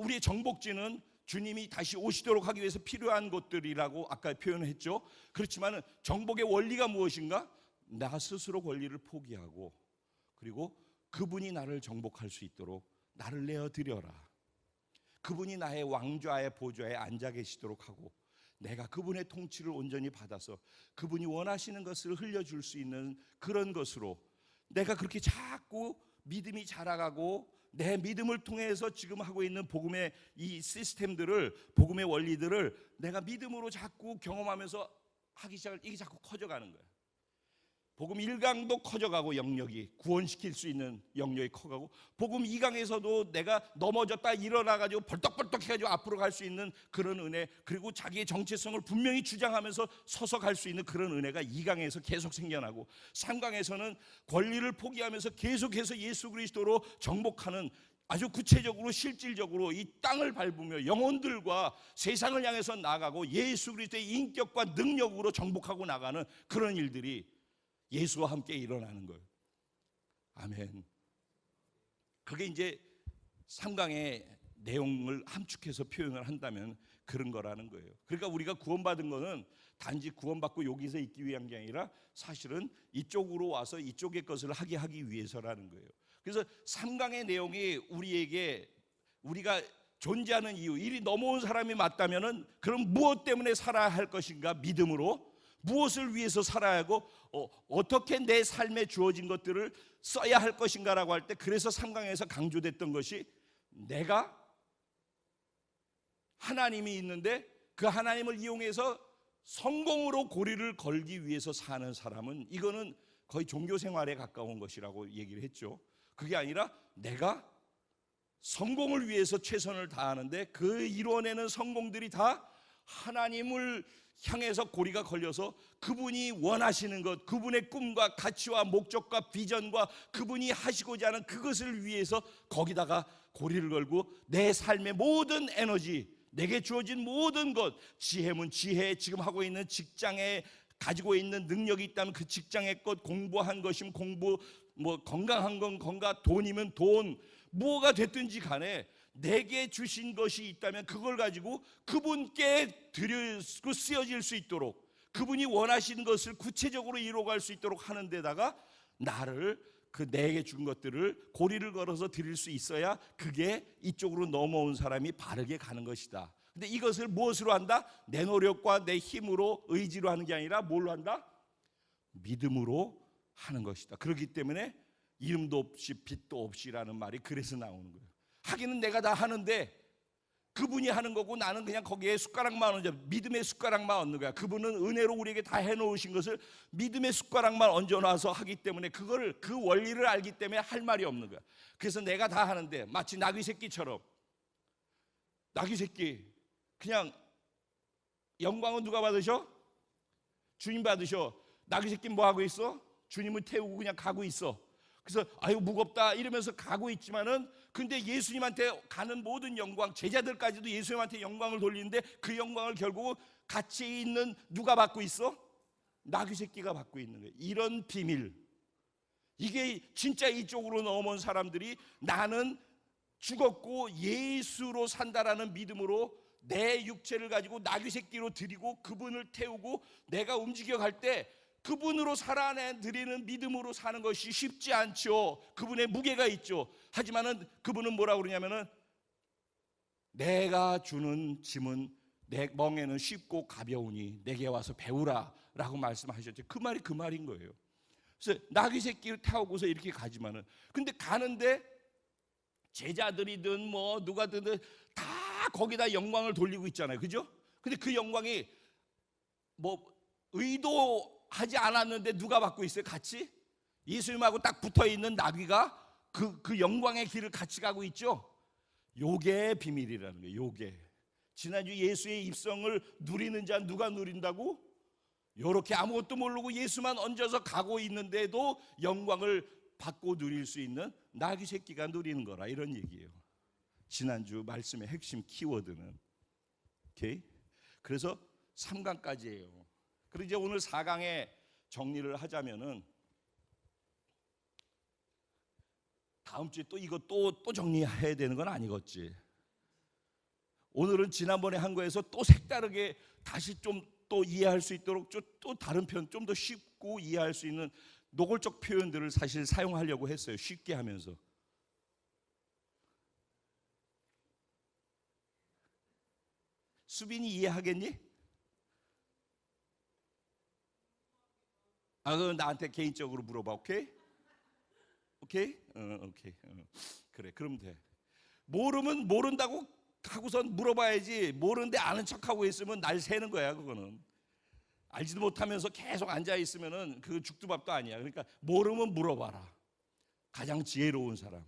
우리의 정복지는 주님이 다시 오시도록 하기 위해서 필요한 것들이라고 아까 표현했죠. 그렇지만 정복의 원리가 무엇인가? 나 스스로 권리를 포기하고 그리고 그분이 나를 정복할 수 있도록 나를 내어드려라. 그분이 나의 왕좌의 보좌에 앉아 계시도록 하고 내가 그분의 통치를 온전히 받아서 그분이 원하시는 것을 흘려줄 수 있는 그런 것으로 내가 그렇게 자꾸 믿음이 자라가고 내 믿음을 통해서 지금 하고 있는 복음의 이 시스템들을, 복음의 원리들을 내가 믿음으로 자꾸 경험하면서 하기 시작을, 이게 자꾸 커져가는 거예요. 복음 1강도 커져가고, 영역이 구원시킬 수 있는 영역이 커가고, 복음 2강에서도 내가 넘어졌다 일어나가지고 벌떡벌떡 해가지고 앞으로 갈 수 있는 그런 은혜, 그리고 자기의 정체성을 분명히 주장하면서 서서 갈 수 있는 그런 은혜가 2강에서 계속 생겨나고, 3강에서는 권리를 포기하면서 계속해서 예수 그리스도로 정복하는, 아주 구체적으로 실질적으로 이 땅을 밟으며 영혼들과 세상을 향해서 나가고 예수 그리스도의 인격과 능력으로 정복하고 나가는 그런 일들이 예수와 함께 일어나는 거예요. 아멘. 그게 이제 3강의 내용을 함축해서 표현을 한다면 그런 거라는 거예요. 그러니까 우리가 구원받은 거는 단지 구원받고 여기서 있기 위한 게 아니라 사실은 이쪽으로 와서 이쪽의 것을 하기 위해서라는 거예요. 그래서 3강의 내용이 우리에게, 우리가 존재하는 이유, 이리 넘어온 사람이 맞다면은 그럼 무엇 때문에 살아야 할 것인가? 믿음으로. 무엇을 위해서 살아야 하고 어떻게 내 삶에 주어진 것들을 써야 할 것인가라고 할 때, 그래서 3강에서 강조됐던 것이, 내가 하나님이 있는데 그 하나님을 이용해서 성공으로 고리를 걸기 위해서 사는 사람은, 이거는 거의 종교 생활에 가까운 것이라고 얘기를 했죠. 그게 아니라 내가 성공을 위해서 최선을 다하는데 그 이뤄내는 성공들이 다 하나님을 향해서 고리가 걸려서 그분이 원하시는 것, 그분의 꿈과 가치와 목적과 비전과 그분이 하시고자 하는 그것을 위해서 거기다가 고리를 걸고, 내 삶의 모든 에너지, 내게 주어진 모든 것, 지혜면 지혜, 지금 하고 있는 직장에 가지고 있는 능력이 있다면 그 직장의 것, 공부한 것이면 공부, 뭐 건강한 건 건강, 돈이면 돈, 뭐가 됐든지 간에 내게 주신 것이 있다면 그걸 가지고 그분께 드리고 쓰여질 수 있도록, 그분이 원하시는 것을 구체적으로 이루어갈 수 있도록 하는 데다가 나를, 그 내게 준 것들을 고리를 걸어서 드릴 수 있어야 그게 이쪽으로 넘어온 사람이 바르게 가는 것이다. 근데 이것을 무엇으로 한다? 내 노력과 내 힘으로, 의지로 하는 게 아니라 뭘로 한다? 믿음으로 하는 것이다. 그렇기 때문에 이름도 없이 빛도 없이라는 말이 그래서 나오는 거예요. 하기는 내가 다 하는데 그분이 하는 거고 나는 그냥 거기에 숟가락만 얹어, 믿음의 숟가락만 얹는 거야. 그분은 은혜로 우리에게 다 해놓으신 것을 믿음의 숟가락만 얹어놔서 하기 때문에, 그걸, 그 원리를 알기 때문에 할 말이 없는 거야. 그래서 내가 다 하는데 마치 나귀 새끼처럼, 나귀 새끼 그냥 영광은 누가 받으셔? 주님 받으셔. 나귀 새끼는 뭐 하고 있어? 주님을 태우고 그냥 가고 있어. 그래서 아유 무겁다 이러면서 가고 있지만은, 근데 예수님한테 가는 모든 영광, 제자들까지도 예수님한테 영광을 돌리는데 그 영광을 결국 같이 있는 누가 받고 있어? 나귀 새끼가 받고 있는 거예요. 이런 비밀, 이게 진짜 이쪽으로 넘어온 사람들이 나는 죽었고 예수로 산다라는 믿음으로 내 육체를 가지고 나귀 새끼로 드리고 그분을 태우고 내가 움직여 갈 때 그분으로 살아내드리는 믿음으로 사는 것이 쉽지 않죠. 그분의 무게가 있죠. 하지만은 그분은 뭐라고 그러냐면은, 내가 주는 짐은 내 멍에는 쉽고 가벼우니 내게 와서 배우라 라고 말씀하셨죠. 그 말이 그 말인 거예요. 그래서 나귀 새끼를 태우고서 이렇게 가지만은, 근데 가는데 제자들이든 뭐 누가든 다 거기다 영광을 돌리고 있잖아요. 그죠? 근데 그 영광이 뭐 의도하지 않았는데 누가 받고 있어요? 같이 예수님하고 딱 붙어있는 나귀가 그 영광의 길을 같이 가고 있죠. 요게 비밀이라는 거예요. 요게 지난주 예수의 입성을 누리는 자 누가 누린다고? 요렇게 아무것도 모르고 예수만 얹어서 가고 있는데도 영광을 받고 누릴 수 있는 나귀 새끼가 누리는 거라, 이런 얘기예요. 지난주 말씀의 핵심 키워드는. 오케이? 그래서 3강까지예요. 그리고 이제 오늘 4강에 정리를 하자면은, 다음 주에 또 이거 또 정리해야 되는 건 아니겠지. 오늘은 지난번에 한 거에서 또 색다르게 다시 좀 또 이해할 수 있도록 또 다른 표현, 좀 더 쉽고 이해할 수 있는 노골적 표현들을 사실 사용하려고 했어요. 쉽게 하면서. 수빈이 이해하겠니? 그럼 나한테 개인적으로 물어봐. 오케이? 오케이? 오케이. 그래, 그럼 돼. 모르면 모른다고 하고선 물어봐야지. 모르는데 아는 척하고 있으면 날 새는 거야. 그거는 알지도 못하면서 계속 앉아 있으면은 그 죽두밥도 아니야. 그러니까 모르면 물어봐라. 가장 지혜로운 사람.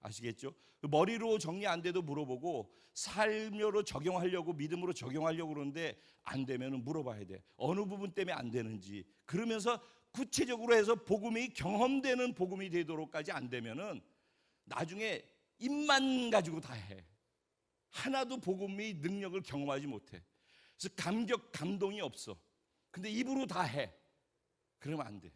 아시겠죠? 머리로 정리 안 돼도 물어보고 삶으로 적용하려고, 믿음으로 적용하려고 그러는데 안 되면 물어봐야 돼. 어느 부분 때문에 안 되는지. 그러면서 구체적으로 해서 복음이 경험되는 복음이 되도록까지 안 되면은 나중에 입만 가지고 다 해. 하나도 복음의 능력을 경험하지 못해. 그래서 감동이 없어. 근데 입으로 다 해. 그러면 안 돼.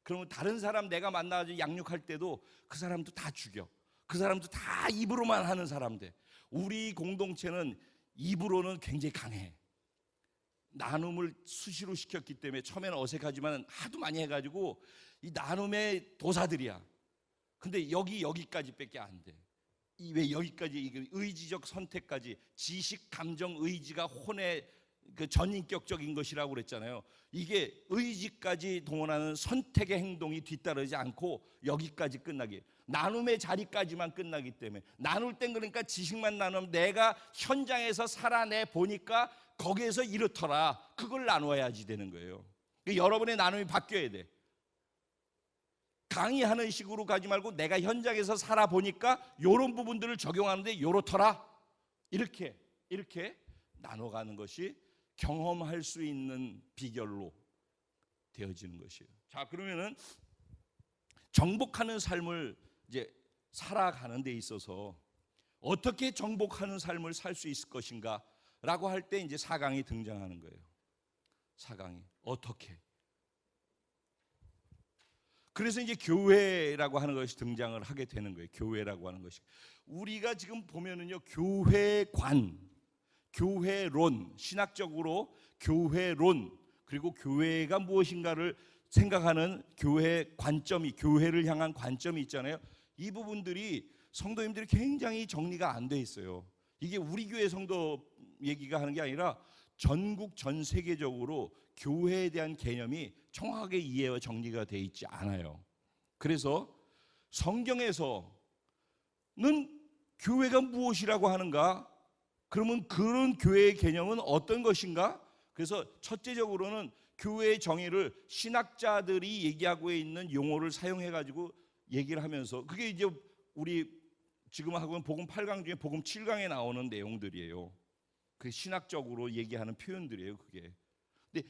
그러면 다른 사람 내가 만나가지고 양육할 때도 그 사람도 다 죽여. 그 사람도 다 입으로만 하는 사람 돼. 우리 공동체는 입으로는 굉장히 강해. 나눔을 수시로 시켰기 때문에 처음에는 어색하지만 하도 많이 해가지고 이 나눔의 도사들이야. 근데 여기까지밖에 안 돼. 왜 여기까지 의지적 선택까지, 지식, 감정, 의지가 혼의 그 전인격적인 것이라고 그랬잖아요. 이게 의지까지 동원하는 선택의 행동이 뒤따르지 않고 여기까지 끝나게, 나눔의 자리까지만 끝나기 때문에. 나눌 땐 그러니까 지식만 나누면 내가 현장에서 살아내 보니까 거기에서 이렇더라, 그걸 나눠야지 되는 거예요. 여러분의 나눔이 바뀌어야 돼. 강의하는 식으로 가지 말고 내가 현장에서 살아보니까 이런 부분들을 적용하는데 이렇더라, 이렇게 나눠가는 것이 경험할 수 있는 비결로 되어지는 것이에요. 자, 그러면은 정복하는 삶을 이제 살아가는 데 있어서 어떻게 정복하는 삶을 살 수 있을 것인가 라고 할 때 이제 4강이 등장하는 거예요. 4강이 어떻게. 그래서 이제 교회라고 하는 것이 등장을 하게 되는 거예요. 교회라고 하는 것이. 우리가 지금 보면은요, 교회관, 교회론, 신학적으로 교회론, 그리고 교회가 무엇인가를 생각하는 교회 관점이, 교회를 향한 관점이 있잖아요. 이 부분들이 성도님들이 굉장히 정리가 안 돼 있어요. 이게 우리 교회 성도 얘기가 하는 게 아니라 전국 전 세계적으로 교회에 대한 개념이 정확하게 이해와 정리가 돼 있지 않아요. 그래서 성경에서는 교회가 무엇이라고 하는가? 그러면 그런 교회의 개념은 어떤 것인가? 그래서 첫째적으로는 교회의 정의를 신학자들이 얘기하고 있는 용어를 사용해 가지고 얘기를 하면서, 그게 이제 우리 지금 하고 있는 복음 8강 중에 복음 7강에 나오는 내용들이에요. 그 신학적으로 얘기하는 표현들이에요, 그게. 근데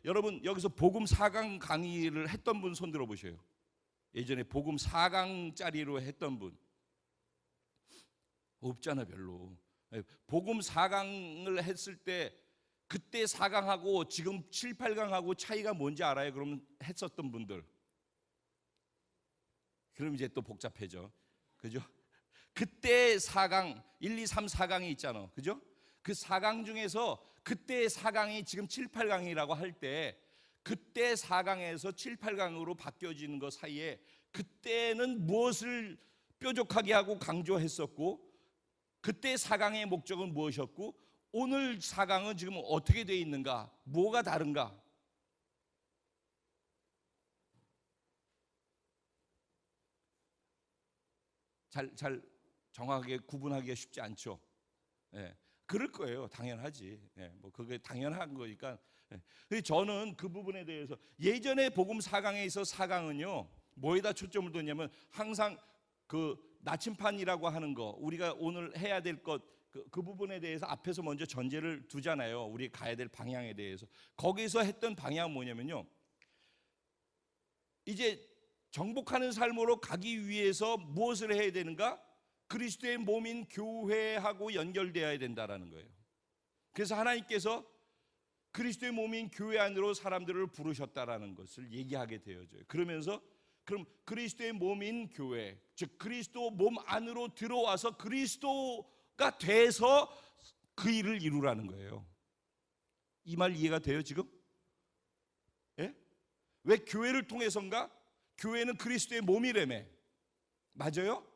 여러분 여기서 복음 4강 강의를 했던 분 손 들어 보세요. 예전에 복음 4강짜리로 했던 분 없잖아, 별로. 복음 4강을 했을 때 그때 4강하고 지금 7, 8강하고 차이가 뭔지 알아요? 그러면 했었던 분들. 그럼 이제 또 복잡해져. 그죠? 그때 4강, 1, 2, 3, 4강이 있잖아. 그죠? 그 4강 중에서 그때 4강이 지금 7, 8강이라고 할 때 그때 4강에서 7, 8강으로 바뀌어지는 것 사이에 그때는 무엇을 뾰족하게 하고 강조했었고, 그때 4강의 목적은 무엇이었고, 오늘 4강은 지금 어떻게 되어 있는가, 뭐가 다른가. 잘 정확하게 구분하기가 쉽지 않죠. 예, 그럴 거예요. 당연하지. 예, 뭐 그게 당연한 거니까. 예. 저는 그 부분에 대해서 예전에 복음 4강에 있어 4강은요 뭐에다 초점을 뒀냐면 항상 그 나침판이라고 하는 거, 우리가 오늘 해야 될 것, 그 부분에 대해서 앞에서 먼저 전제를 두잖아요. 우리 가야 될 방향에 대해서. 거기서 했던 방향은 뭐냐면요, 이제 정복하는 삶으로 가기 위해서 무엇을 해야 되는가? 그리스도의 몸인 교회하고 연결되어야 된다라는 거예요. 그래서 하나님께서 그리스도의 몸인 교회 안으로 사람들을 부르셨다라는 것을 얘기하게 되어져요. 그러면서 그럼 그리스도의 몸인 교회, 즉 그리스도 몸 안으로 들어와서 그리스도가 돼서 그 일을 이루라는 거예요. 이 말 이해가 돼요 지금? 예? 왜 교회를 통해서인가? 교회는 그리스도의 몸이라며. 맞아요?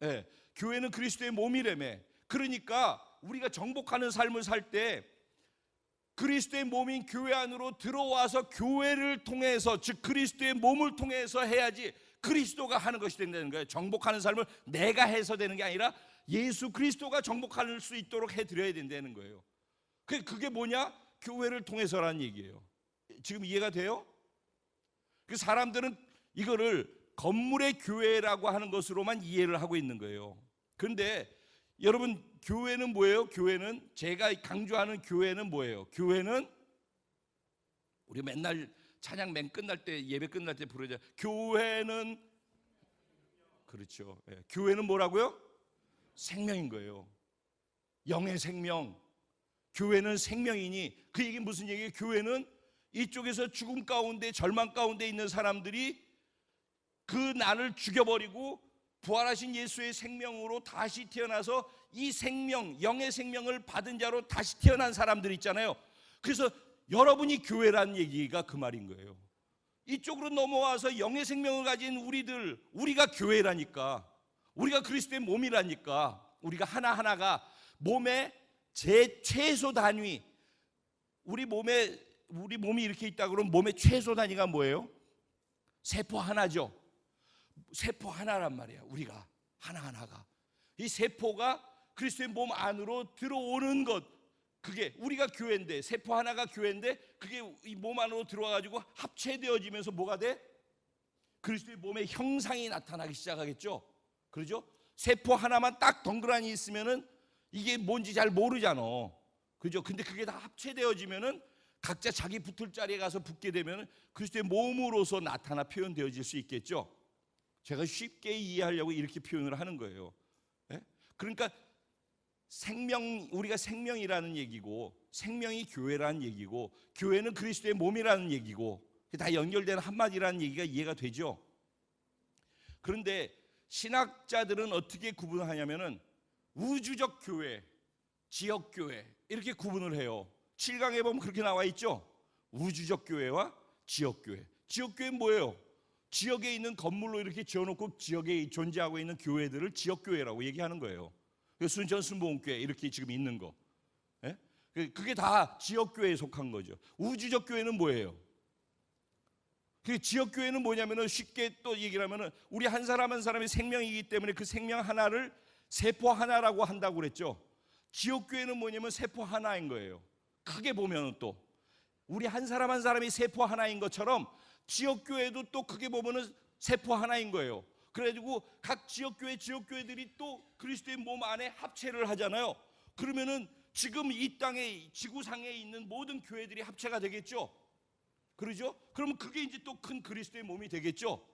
예, 교회는 그리스도의 몸이라며. 그러니까 우리가 정복하는 삶을 살 때 그리스도의 몸인 교회 안으로 들어와서 교회를 통해서, 즉 그리스도의 몸을 통해서 해야지 그리스도가 하는 것이 된다는 거예요. 정복하는 삶을 내가 해서 되는 게 아니라 예수 그리스도가 정복할 수 있도록 해드려야 된다는 거예요. 그게 뭐냐? 교회를 통해서라는 얘기예요. 지금 이해가 돼요? 그 사람들은 이거를 건물의 교회라고 하는 것으로만 이해를 하고 있는 거예요. 그런데 여러분, 교회는 뭐예요? 교회는, 제가 강조하는 교회는 뭐예요? 교회는 우리 맨날 찬양 맨 끝날 때, 예배 끝날 때 부르죠. 교회는, 그렇죠. 예. 교회는 뭐라고요? 생명인 거예요. 영의 생명. 교회는 생명이니, 그 얘기는 무슨 얘기예요? 교회는 이쪽에서 죽음 가운데, 절망 가운데 있는 사람들이 그 나를 죽여버리고 부활하신 예수의 생명으로 다시 태어나서 이 생명, 영의 생명을 받은 자로 다시 태어난 사람들 있잖아요. 그래서 여러분이 교회라는 얘기가 그 말인 거예요. 이쪽으로 넘어와서 영의 생명을 가진 우리들, 우리가 교회라니까, 우리가 그리스도의 몸이라니까, 우리가 하나하나가 몸의 최소 단위, 우리 몸이 이렇게 있다 그러면 몸의 최소 단위가 뭐예요? 세포 하나죠. 세포 하나란 말이야. 우리가 하나하나가, 이 세포가 그리스도의 몸 안으로 들어오는 것, 그게 우리가 교회인데, 세포 하나가 교회인데, 그게 이 몸 안으로 들어와가지고 합체되어지면서 뭐가 돼? 그리스도의 몸의 형상이 나타나기 시작하겠죠. 그러죠? 세포 하나만 딱 덩그러니 있으면은 이게 뭔지 잘 모르잖아. 그죠? 근데 그게 다 합체되어지면은 각자 자기 붙을 자리에 가서 붙게 되면은 그리스도의 몸으로서 나타나 표현되어질 수 있겠죠. 제가 쉽게 이해하려고 이렇게 표현을 하는 거예요. 예? 그러니까 우리가 생명이라는 얘기고, 생명이 교회라는 얘기고, 교회는 그리스도의 몸이라는 얘기고, 다 연결되는 한마디라는 얘기가 이해가 되죠. 그런데 신학자들은 어떻게 구분하냐면은 우주적 교회, 지역 교회 이렇게 구분을 해요. 7강에 보면 그렇게 나와 있죠. 우주적 교회와 지역 교회. 지역 교회는 뭐예요? 지역에 있는 건물로 이렇게 지어놓고 지역에 존재하고 있는 교회들을 지역 교회라고 얘기하는 거예요. 순천 순복음교회 이렇게 지금 있는 거, 예? 그게 다 지역 교회에 속한 거죠. 우주적 교회는 뭐예요? 그 지역 교회는 뭐냐면은, 쉽게 또 얘기를 하면은 우리 한 사람 한 사람의 생명이기 때문에 그 생명 하나를 세포 하나라고 한다고 그랬죠. 지역 교회는 뭐냐면 세포 하나인 거예요. 크게 보면은 또 우리 한 사람 한 사람이 세포 하나인 것처럼 지역 교회도 또 크게 보면은 세포 하나인 거예요. 그래가지고 각 지역교회들이 또 그리스도의 몸 안에 합체를 하잖아요. 그러면은 지금 이 땅에, 지구상에 있는 모든 교회들이 합체가 되겠죠. 그러죠? 그러면 그게 이제 또 큰 그리스도의 몸이 되겠죠.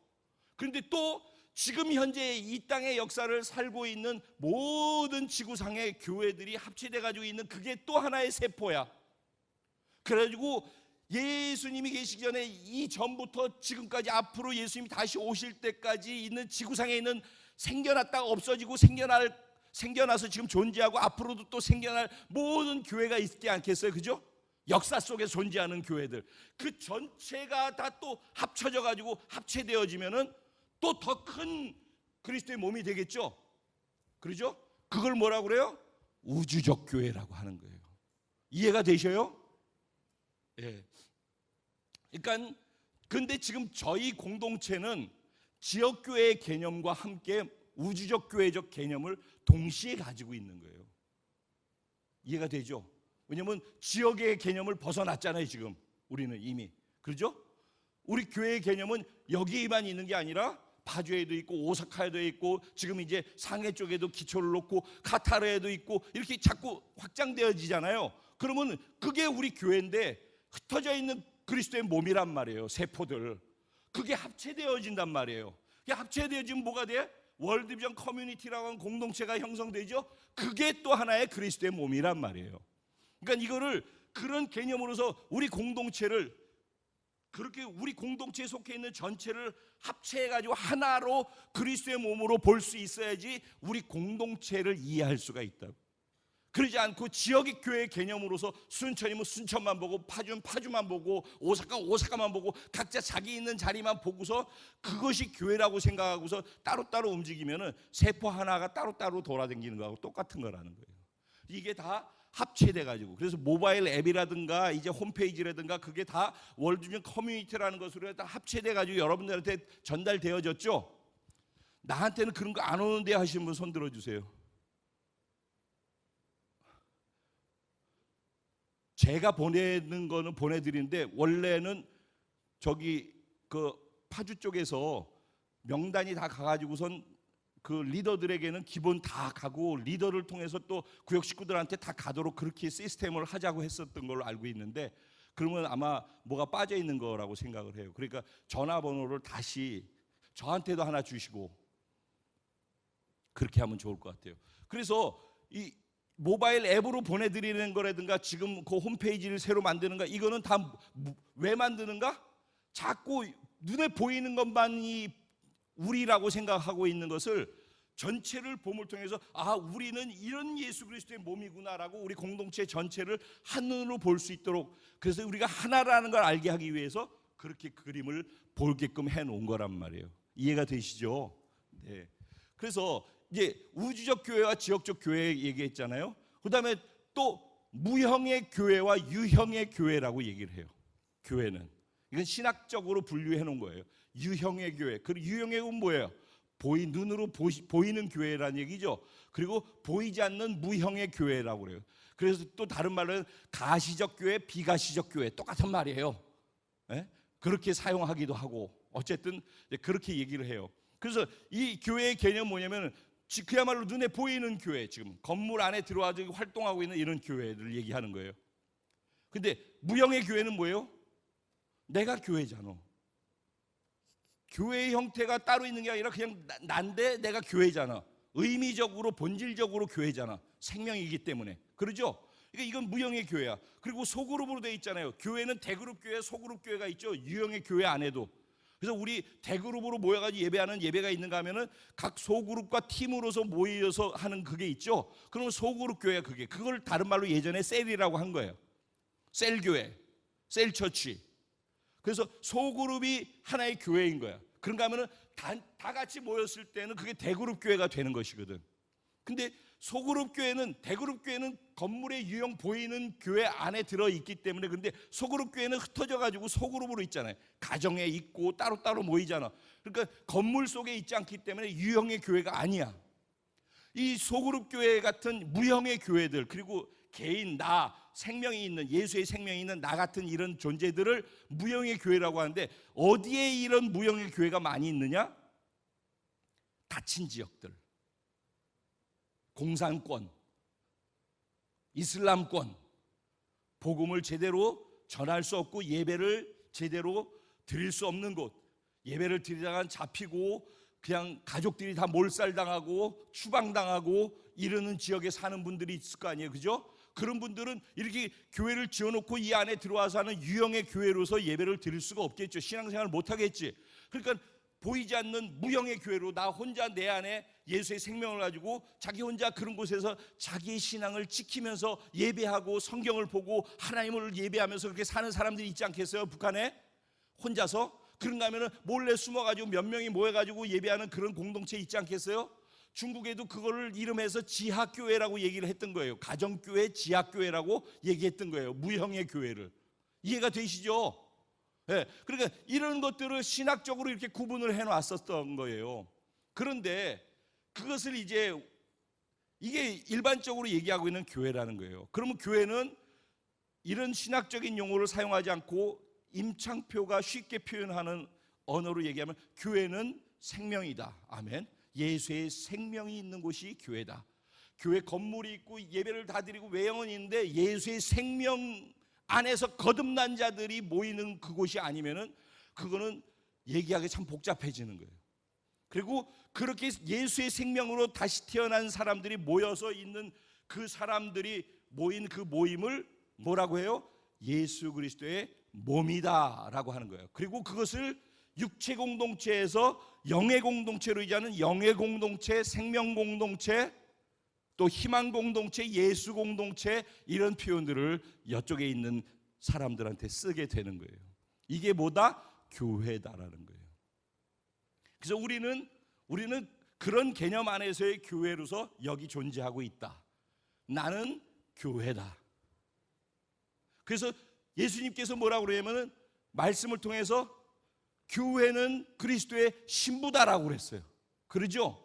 그런데 또 지금 현재 이 땅의 역사를 살고 있는 모든 지구상의 교회들이 합체돼 가지고 있는 그게 또 하나의 세포야. 그래가지고 예수님이 계시기 전에 이 전부터 지금까지, 앞으로 예수님이 다시 오실 때까지 있는 지구상에 있는, 생겨났다가 없어지고 생겨나서 지금 존재하고 앞으로도 또 생겨날 모든 교회가 있지 않겠어요? 그죠? 역사 속에 존재하는 교회들, 그 전체가 다 또 합쳐져 가지고 합체되어지면은 또 더 큰 그리스도의 몸이 되겠죠. 그러죠? 그걸 뭐라고 그래요? 우주적 교회라고 하는 거예요. 이해가 되셔요? 예. 그러니까 근데 지금 저희 공동체는 지역교회의 개념과 함께 우주적 교회적 개념을 동시에 가지고 있는 거예요. 이해가 되죠? 왜냐하면 지역의 개념을 벗어났잖아요. 지금 우리는 이미, 그렇죠? 우리 교회의 개념은 여기에만 있는 게 아니라 파주에도 있고 오사카에도 있고, 지금 이제 상해 쪽에도 기초를 놓고 카타르에도 있고, 이렇게 자꾸 확장되어지잖아요. 그러면 그게 우리 교회인데 흩어져 있는 그리스도의 몸이란 말이에요. 세포들, 그게 합체되어진단 말이에요. 그게 합체되어지면 뭐가 돼? 월드비전 커뮤니티라고 하는 공동체가 형성되죠. 그게 또 하나의 그리스도의 몸이란 말이에요. 그러니까 이거를 그런 개념으로서 우리 공동체를, 그렇게 우리 공동체에 속해 있는 전체를 합체해가지고 하나로 그리스도의 몸으로 볼 수 있어야지 우리 공동체를 이해할 수가 있다고. 그러지 않고 지역의 교회 개념으로서 순천이면 순천만 보고, 파주면 파주만 보고, 오사카만 보고, 각자 자기 있는 자리만 보고서 그것이 교회라고 생각하고서 따로따로 움직이면은 세포 하나가 따로따로 돌아다니는 거하고 똑같은 거라는 거예요. 이게 다 합체돼 가지고, 그래서 모바일 앱이라든가 이제 홈페이지라든가 그게 다 월드비전 커뮤니티라는 것으로 다 합체돼 가지고 여러분들한테 전달되어졌죠. 나한테는 그런 거 안 오는데 하시는 분 손 들어 주세요. 제가 보내는 거는 보내드리는데, 원래는 저기 그 파주 쪽에서 명단이 다 가가지고선 그 리더들에게는 기본 다 가고, 리더를 통해서 또 구역 식구들한테 다 가도록 그렇게 시스템을 하자고 했었던 걸로 알고 있는데, 그러면 아마 뭐가 빠져 있는 거라고 생각을 해요. 그러니까 전화번호를 다시 저한테도 하나 주시고 그렇게 하면 좋을 것 같아요. 그래서 이 모바일 앱으로 보내드리는 거라든가 지금 그 홈페이지를 새로 만드는가, 이거는 다 왜 만드는가? 자꾸 눈에 보이는 것만이 우리라고 생각하고 있는 것을 전체를 봄을 통해서, 아, 우리는 이런 예수 그리스도의 몸이구나라고 우리 공동체 전체를 한눈으로 볼 수 있도록, 그래서 우리가 하나라는 걸 알게 하기 위해서 그렇게 그림을 보게끔 해놓은 거란 말이에요. 이해가 되시죠? 네. 그래서 이제 우주적 교회와 지역적 교회 얘기했잖아요. 그 다음에 또 무형의 교회와 유형의 교회라고 얘기를 해요. 교회는 이건 신학적으로 분류해 놓은 거예요. 유형의 교회. 그리고 유형의 교회는 뭐예요? 눈으로 보이는 교회라는 얘기죠. 그리고 보이지 않는 무형의 교회라고 그래요. 그래서 또 다른 말로는 가시적 교회, 비가시적 교회, 똑같은 말이에요. 네? 그렇게 사용하기도 하고, 어쨌든 그렇게 얘기를 해요. 그래서 이 교회의 개념은 뭐냐면, 그야말로 눈에 보이는 교회, 지금 건물 안에 들어와서 활동하고 있는 이런 교회를 얘기하는 거예요. 근데 무형의 교회는 뭐예요? 내가 교회잖아. 교회의 형태가 따로 있는 게 아니라 그냥 난데 내가 교회잖아. 의미적으로 본질적으로 교회잖아. 생명이기 때문에. 그러죠? 그러니까 이건 무형의 교회야. 그리고 소그룹으로 돼 있잖아요. 교회는 대그룹 교회, 소그룹 교회가 있죠. 유형의 교회 안에도. 그래서 우리 대그룹으로 모여가지고 예배하는 예배가 있는가 하면은 각 소그룹과 팀으로서 모여서 하는 그게 있죠. 그러면 소그룹 교회야 그게. 그걸 다른 말로 예전에 셀이라고 한 거예요. 셀 교회, 셀 처치. 그래서 소그룹이 하나의 교회인 거야. 그런가 하면은 다 같이 모였을 때는 그게 대그룹 교회가 되는 것이거든. 근데 소그룹 교회는, 대그룹 교회는 건물의 유형 보이는 교회 안에 들어있기 때문에, 근데 소그룹 교회는 흩어져 가지고 소그룹으로 있잖아요. 가정에 있고 따로따로 모이잖아. 그러니까 건물 속에 있지 않기 때문에 유형의 교회가 아니야. 이 소그룹 교회 같은 무형의 교회들, 그리고 개인, 나, 생명이 있는, 예수의 생명이 있는 나 같은 이런 존재들을 무형의 교회라고 하는데, 어디에 이런 무형의 교회가 많이 있느냐? 닫힌 지역들, 공산권, 이슬람권, 복음을 제대로 전할 수 없고 예배를 제대로 드릴 수 없는 곳, 예배를 드리다가 잡히고 그냥 가족들이 다 몰살당하고 추방당하고 이러는 지역에 사는 분들이 있을 거 아니에요. 그죠? 그런 분들은 이렇게 교회를 지어놓고 이 안에 들어와서 하는 유형의 교회로서 예배를 드릴 수가 없겠죠. 신앙생활을 못하겠지. 그러니까 보이지 않는 무형의 교회로 나 혼자 내 안에 예수의 생명을 가지고 자기 혼자 그런 곳에서 자기의 신앙을 지키면서 예배하고 성경을 보고 하나님을 예배하면서 그렇게 사는 사람들이 있지 않겠어요? 북한에 혼자서 그런가 하면은 몰래 숨어가지고 몇 명이 모여가지고 예배하는 그런 공동체 있지 않겠어요? 중국에도 그거를 이름해서 지하교회라고 얘기를 했던 거예요. 가정교회, 지하교회라고 얘기했던 거예요. 무형의 교회를. 이해가 되시죠? 네, 그러니까 이런 것들을 신학적으로 이렇게 구분을 해놨었던 거예요. 그런데 그것을 이제 이게 일반적으로 얘기하고 있는 교회라는 거예요. 그러면 교회는 이런 신학적인 용어를 사용하지 않고 임창표가 쉽게 표현하는 언어로 얘기하면 교회는 생명이다. 아멘. 예수의 생명이 있는 곳이 교회다. 교회 건물이 있고 예배를 다 드리고 외형은 있는데 예수의 생명 안에서 거듭난 자들이 모이는 그곳이 아니면은 그거는 얘기하기 참 복잡해지는 거예요. 그리고 그렇게 예수의 생명으로 다시 태어난 사람들이 모여서 있는 그 사람들이 모인 그 모임을 뭐라고 해요? 예수 그리스도의 몸이다라고 하는 거예요. 그리고 그것을 육체 공동체에서 영의 공동체로 이제는 영의 공동체, 생명 공동체, 또 희망 공동체, 예수 공동체 이런 표현들을 이쪽에 있는 사람들한테 쓰게 되는 거예요. 이게 뭐다? 교회다라는 거예요. 그래서 우리는 그런 개념 안에서의 교회로서 여기 존재하고 있다. 나는 교회다. 그래서 예수님께서 뭐라고 그러냐면은 말씀을 통해서 교회는 그리스도의 신부다라고 그랬어요. 그러죠?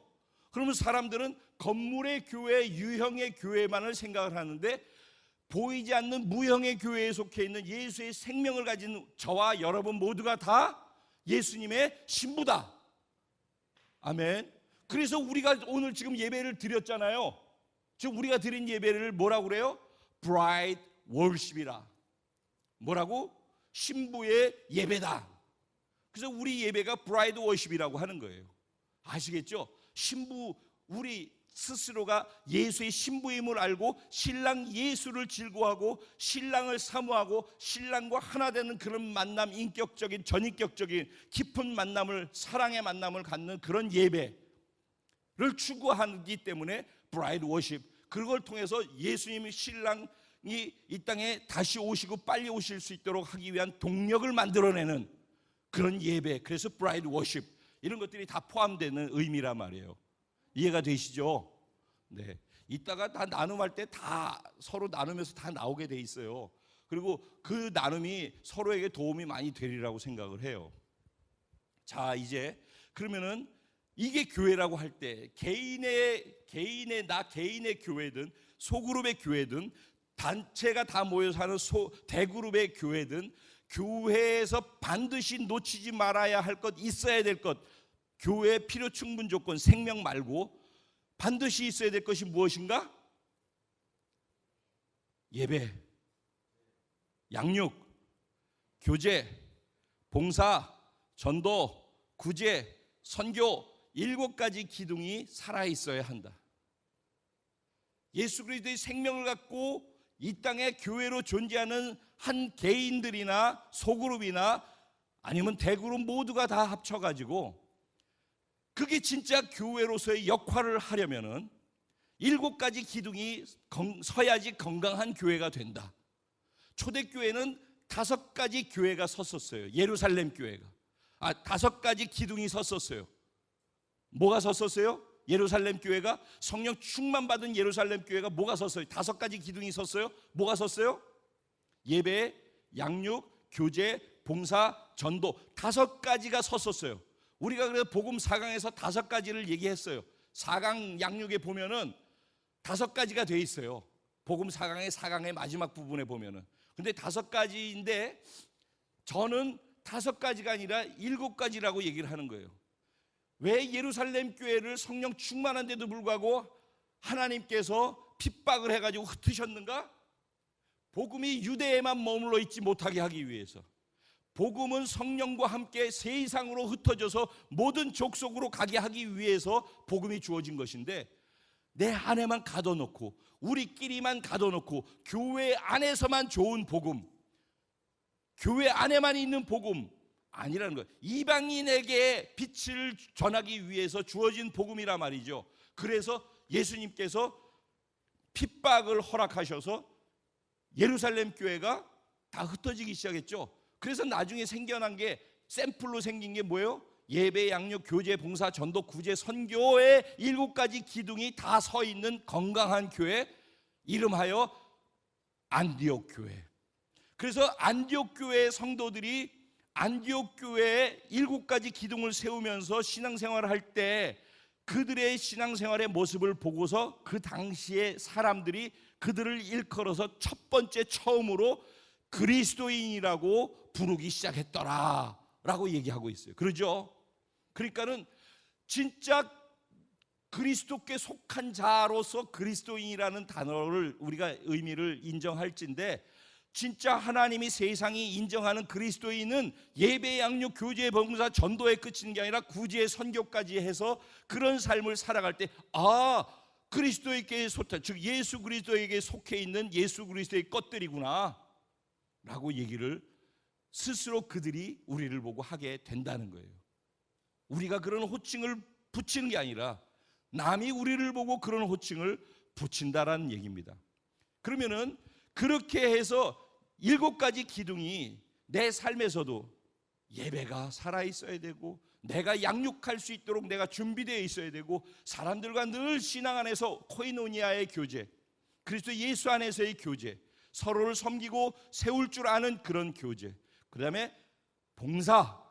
그러면 사람들은 건물의 교회, 유형의 교회만을 생각을 하는데 보이지 않는 무형의 교회에 속해 있는 예수의 생명을 가진 저와 여러분 모두가 다 예수님의 신부다. 아멘. 그래서 우리가 오늘 지금 예배를 드렸잖아요. 지금 우리가 드린 예배를 뭐라고 그래요? Bride Worship이라. 뭐라고? 신부의 예배다. 그래서 우리 예배가 Bride Worship이라고 하는 거예요. 아시겠죠? 신부, 우리 스스로가 예수의 신부임을 알고 신랑 예수를 즐거워하고 신랑을 사모하고 신랑과 하나 되는 그런 만남, 인격적인 전인격적인 깊은 만남을, 사랑의 만남을 갖는 그런 예배를 추구하기 때문에 브라이드 워십, 그걸 통해서 예수님의 신랑이 이 땅에 다시 오시고 빨리 오실 수 있도록 하기 위한 동력을 만들어내는 그런 예배, 그래서 브라이드 워십, 이런 것들이 다 포함되는 의미란 말이에요. 이해가 되시죠? 네. 이따가 다 나눔할 때 다 서로 나누면서 다 나오게 돼 있어요. 그리고 그 나눔이 서로에게 도움이 많이 되리라고 생각을 해요. 자, 이제 그러면은 이게 교회라고 할 때 개인의 교회든 소그룹의 교회든 단체가 다 모여서 하는 대그룹의 교회든 교회에서 반드시 놓치지 말아야 할 것, 있어야 될 것, 교회의 필요 충분 조건, 생명 말고 반드시 있어야 될 것이 무엇인가? 예배, 양육, 교제, 봉사, 전도, 구제, 선교, 7가지 기둥이 살아 있어야 한다. 예수 그리스도의 생명을 갖고 이 땅에 교회로 존재하는 한 개인들이나 소그룹이나 아니면 대그룹 모두가 다 합쳐가지고 그게 진짜 교회로서의 역할을 하려면은 7가지 기둥이 서야지 건강한 교회가 된다. 초대교회는 5가지 교회가 섰었어요. 예루살렘 교회가 5가지 기둥이 섰었어요. 뭐가 섰었어요? 예루살렘 교회가, 성령 충만 받은 예루살렘 교회가 뭐가 섰어요? 5가지 기둥이 섰어요. 뭐가 섰어요? 예배, 양육, 교제, 봉사, 전도, 5가지가 섰었어요. 우리가 그래서 복음 4강에서 5가지를 얘기했어요. 4강 양육에 보면은 5가지가 돼 있어요. 복음 4강의 마지막 부분에 보면은. 근데 5가지인데 저는 5가지가 아니라 7가지라고 얘기를 하는 거예요. 왜 예루살렘 교회를 성령 충만한데도 불구하고 하나님께서 핍박을 해가지고 흩으셨는가? 복음이 유대에만 머물러 있지 못하게 하기 위해서. 복음은 성령과 함께 세상으로 흩어져서 모든 족속으로 가게 하기 위해서 복음이 주어진 것인데, 내 안에만 가둬놓고 우리끼리만 가둬놓고 교회 안에서만 좋은 복음, 교회 안에만 있는 복음 아니라는 거예요. 이방인에게 빛을 전하기 위해서 주어진 복음이라 말이죠. 그래서 예수님께서 핍박을 허락하셔서 예루살렘 교회가 다 흩어지기 시작했죠. 그래서 나중에 생겨난 게, 샘플로 생긴 게 뭐예요? 예배, 양육, 교제, 봉사, 전도, 구제, 선교의 7가지 기둥이 다 서 있는 건강한 교회, 이름하여 안디옥 교회. 그래서 안디옥 교회의 성도들이 안디옥 교회에 7가지 기둥을 세우면서 신앙생활을 할 때 그들의 신앙생활의 모습을 보고서 그 당시에 사람들이 그들을 일컬어서 첫 번째 처음으로 그리스도인이라고 부르기 시작했더라 라고 얘기하고 있어요. 그러죠? 그러니까는 진짜 그리스도께 속한 자로서 그리스도인이라는 단어를 우리가 의미를 인정할진데, 진짜 하나님이 세상이 인정하는 그리스도인은 예배, 양육, 교제, 봉사, 전도에 그치는 게 아니라 구제, 선교까지 해서 그런 삶을 살아갈 때, 그리스도에게 속한, 즉 예수 그리스도에게 속해 있는 예수 그리스도의 것들이구나 라고 얘기를 스스로 그들이 우리를 보고 하게 된다는 거예요. 우리가 그런 호칭을 붙이는 게 아니라 남이 우리를 보고 그런 호칭을 붙인다라는 얘기입니다. 그러면은 그렇게 해서 7가지 기둥이 내 삶에서도 예배가 살아있어야 되고, 내가 양육할 수 있도록 내가 준비되어 있어야 되고, 사람들과 늘 신앙 안에서 코이노니아의 교제, 그리스도 예수 안에서의 교제, 서로를 섬기고 세울 줄 아는 그런 교제, 그 다음에 봉사,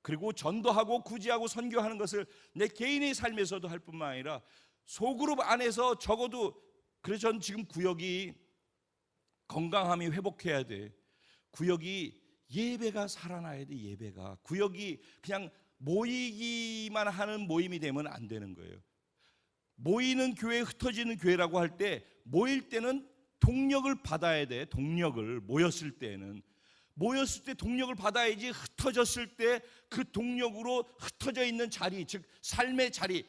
그리고 전도하고 구제하고 선교하는 것을 내 개인의 삶에서도 할 뿐만 아니라 소그룹 안에서 적어도, 그래서 전 지금 구역이 건강함이 회복해야 돼. 구역이 예배가 살아나야 돼. 예배가, 구역이 그냥 모이기만 하는 모임이 되면 안 되는 거예요. 모이는 교회, 흩어지는 교회라고 할 때 모일 때는 동력을 받아야 돼. 동력을, 모였을 때는 모였을 때 동력을 받아야지 흩어졌을 때 그 동력으로 흩어져 있는 자리, 즉 삶의 자리,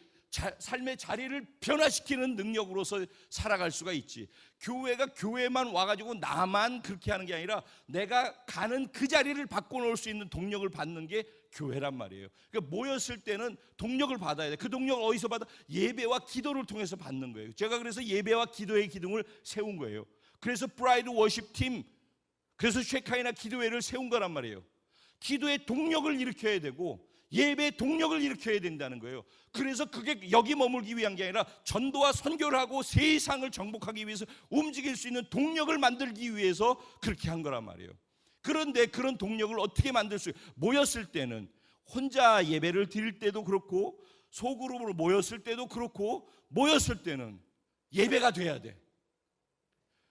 삶의 자리를 변화시키는 능력으로서 살아갈 수가 있지. 교회가 교회만 와가지고 나만 그렇게 하는 게 아니라 내가 가는 그 자리를 바꿔놓을 수 있는 동력을 받는 게 교회란 말이에요. 그러니까 모였을 때는 동력을 받아야 돼. 그 동력을 어디서 받아? 예배와 기도를 통해서 받는 거예요. 제가 그래서 예배와 기도의 기둥을 세운 거예요. 그래서 브라이드 워십 팀, 그래서 쉐카이나 기도회를 세운 거란 말이에요. 기도의 동력을 일으켜야 되고 예배의 동력을 일으켜야 된다는 거예요. 그래서 그게 여기 머물기 위한 게 아니라 전도와 선교를 하고 세상을 정복하기 위해서 움직일 수 있는 동력을 만들기 위해서 그렇게 한 거란 말이에요. 그런데 그런 동력을 어떻게 만들 수 있어요? 모였을 때는, 혼자 예배를 드릴 때도 그렇고 소그룹으로 모였을 때도 그렇고, 모였을 때는 예배가 돼야 돼.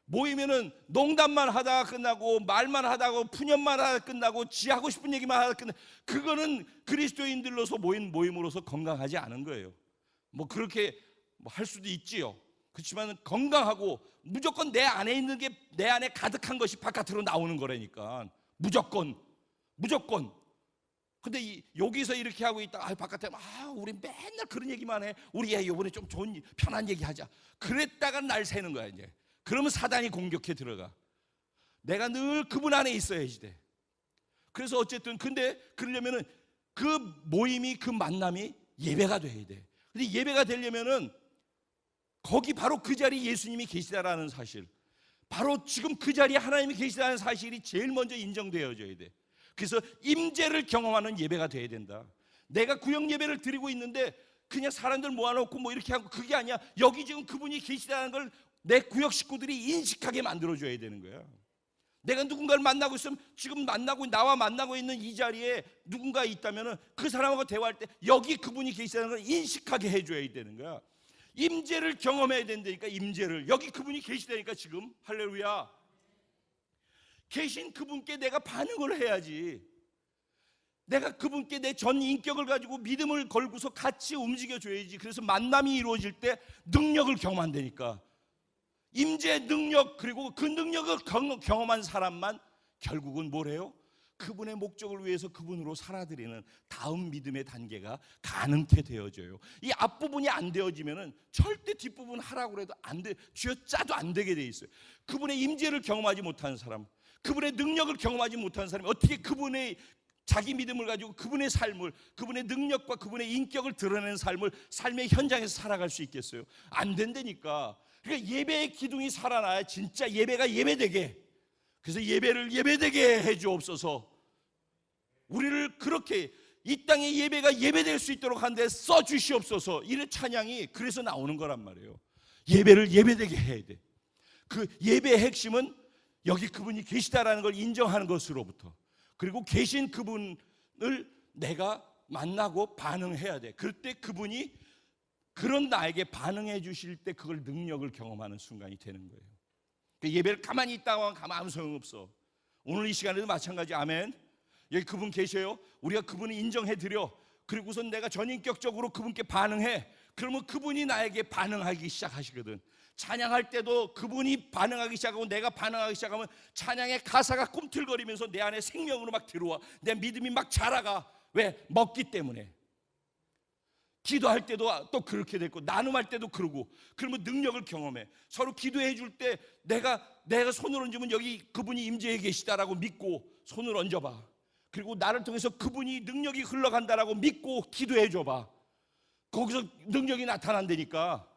모이면은 농담만 하다가 끝나고 말만 하다가 푸념만 하다가 끝나고 지 하고 싶은 얘기만 하다가 끝나, 그거는 그리스도인들로서 모인 모임으로서 건강하지 않은 거예요. 뭐 그렇게 할 수도 있지요. 그렇지만 건강하고 무조건 내 안에 있는 게, 내 안에 가득한 것이 바깥으로 나오는 거라니까. 무조건. 근데 여기서 이렇게 하고 있다, 바깥에 우리 맨날 그런 얘기만 해. 우리 이번에 좀 좋은 편한 얘기 하자. 그랬다가 날 새는 거야 이제. 그러면 사단이 공격해 들어가. 내가 늘 그분 안에 있어야지 돼. 그래서 어쨌든 근데 그러려면은 그 모임이, 그 만남이 예배가 돼야 돼. 근데 예배가 되려면은 거기 바로 그 자리에 예수님이 계시다라는 사실, 바로 지금 그 자리에 하나님이 계시다는 사실이 제일 먼저 인정되어져야 돼. 그래서 임재를 경험하는 예배가 돼야 된다. 내가 구역 예배를 드리고 있는데 그냥 사람들 모아놓고 뭐 이렇게 하고, 그게 아니야. 여기 지금 그분이 계시다는 걸 내 구역 식구들이 인식하게 만들어줘야 되는 거야. 내가 누군가를 만나고 있으면, 지금 나와 만나고 있는 이 자리에 누군가 있다면 그 사람하고 대화할 때 여기 그분이 계시다는 걸 인식하게 해줘야 되는 거야. 임재를 경험해야 된다니까. 임재를, 여기 그분이 계시다니까. 지금 할렐루야. 계신 그분께 내가 반응을 해야지. 내가 그분께 내 전 인격을 가지고 믿음을 걸고서 같이 움직여줘야지. 그래서 만남이 이루어질 때 능력을 경험한다니까. 임재 능력, 그리고 그 능력을 경험한 사람만 결국은 뭘 해요? 그분의 목적을 위해서 그분으로 살아드리는 다음 믿음의 단계가 가능케 되어져요. 이 앞부분이 안 되어지면은 절대 뒷부분 하라고 해도 안 돼, 쥐어짜도 안 되게 돼 있어요. 그분의 임재를 경험하지 못하는 사람, 그분의 능력을 경험하지 못하는 사람이 어떻게 그분의 자기 믿음을 가지고 그분의 삶을, 그분의 능력과 그분의 인격을 드러내는 삶을 삶의 현장에서 살아갈 수 있겠어요? 안 된다니까. 그러니까 예배의 기둥이 살아나야 진짜 예배가 예배되게, 그래서 예배를 예배되게 해주옵소서. 우리를 그렇게 이 땅의 예배가 예배될 수 있도록 한데 써주시옵소서. 이런 찬양이 그래서 나오는 거란 말이에요. 예배를 예배되게 해야 돼. 그 예배의 핵심은 여기 그분이 계시다라는 걸 인정하는 것으로부터, 그리고 계신 그분을 내가 만나고 반응해야 돼. 그때 그분이 그런 나에게 반응해 주실 때 그걸 능력을 경험하는 순간이 되는 거예요. 예배를 가만히 있다가 가면 아무 소용없어. 오늘 이 시간에도 마찬가지. 아멘. 여기 그분 계셔요. 우리가 그분을 인정해 드려. 그리고선 내가 전인격적으로 그분께 반응해. 그러면 그분이 나에게 반응하기 시작하시거든. 찬양할 때도 그분이 반응하기 시작하고 내가 반응하기 시작하면 찬양의 가사가 꿈틀거리면서 내 안에 생명으로 막 들어와. 내 믿음이 막 자라가. 왜? 먹기 때문에. 기도할 때도 또 그렇게 됐고, 나눔할 때도 그러고. 그러면 능력을 경험해. 서로 기도해 줄 때 내가 손을 얹으면 여기 그분이 임재해 계시다라고 믿고 손을 얹어봐. 그리고 나를 통해서 그분이 능력이 흘러간다라고 믿고 기도해 줘봐. 거기서 능력이 나타난다니까.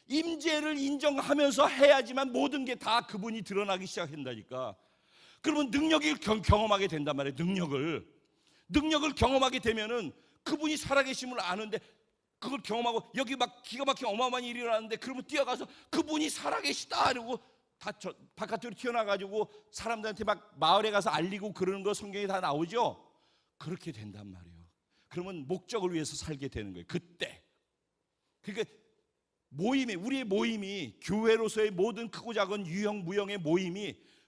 임재를 인정하면서 해야지만 모든 게 다 그분이 드러나기 시작한다니까. 그러면 능력을 경험하게 된단 말이에요. 능력을 경험하게 되면은 그분이 살아계심을 아는데, 그걸 경험하고 여기 막 기가 막힌 어마어마한 일이 일어나는데 그러면 뛰어가서 그분이 살아계시다 이러고 다 바깥으로 튀어나가지고 사람들한테 막 마을에 가서 알리고 그러는 거 성경에 다 나오죠. 그렇게 된단 말이에요. 그러면 목적을 위해서 살게 되는 거예요. 그때. 그러니까 우리의 모임이, 교회로서의 모든 크고 작은 유형 무형의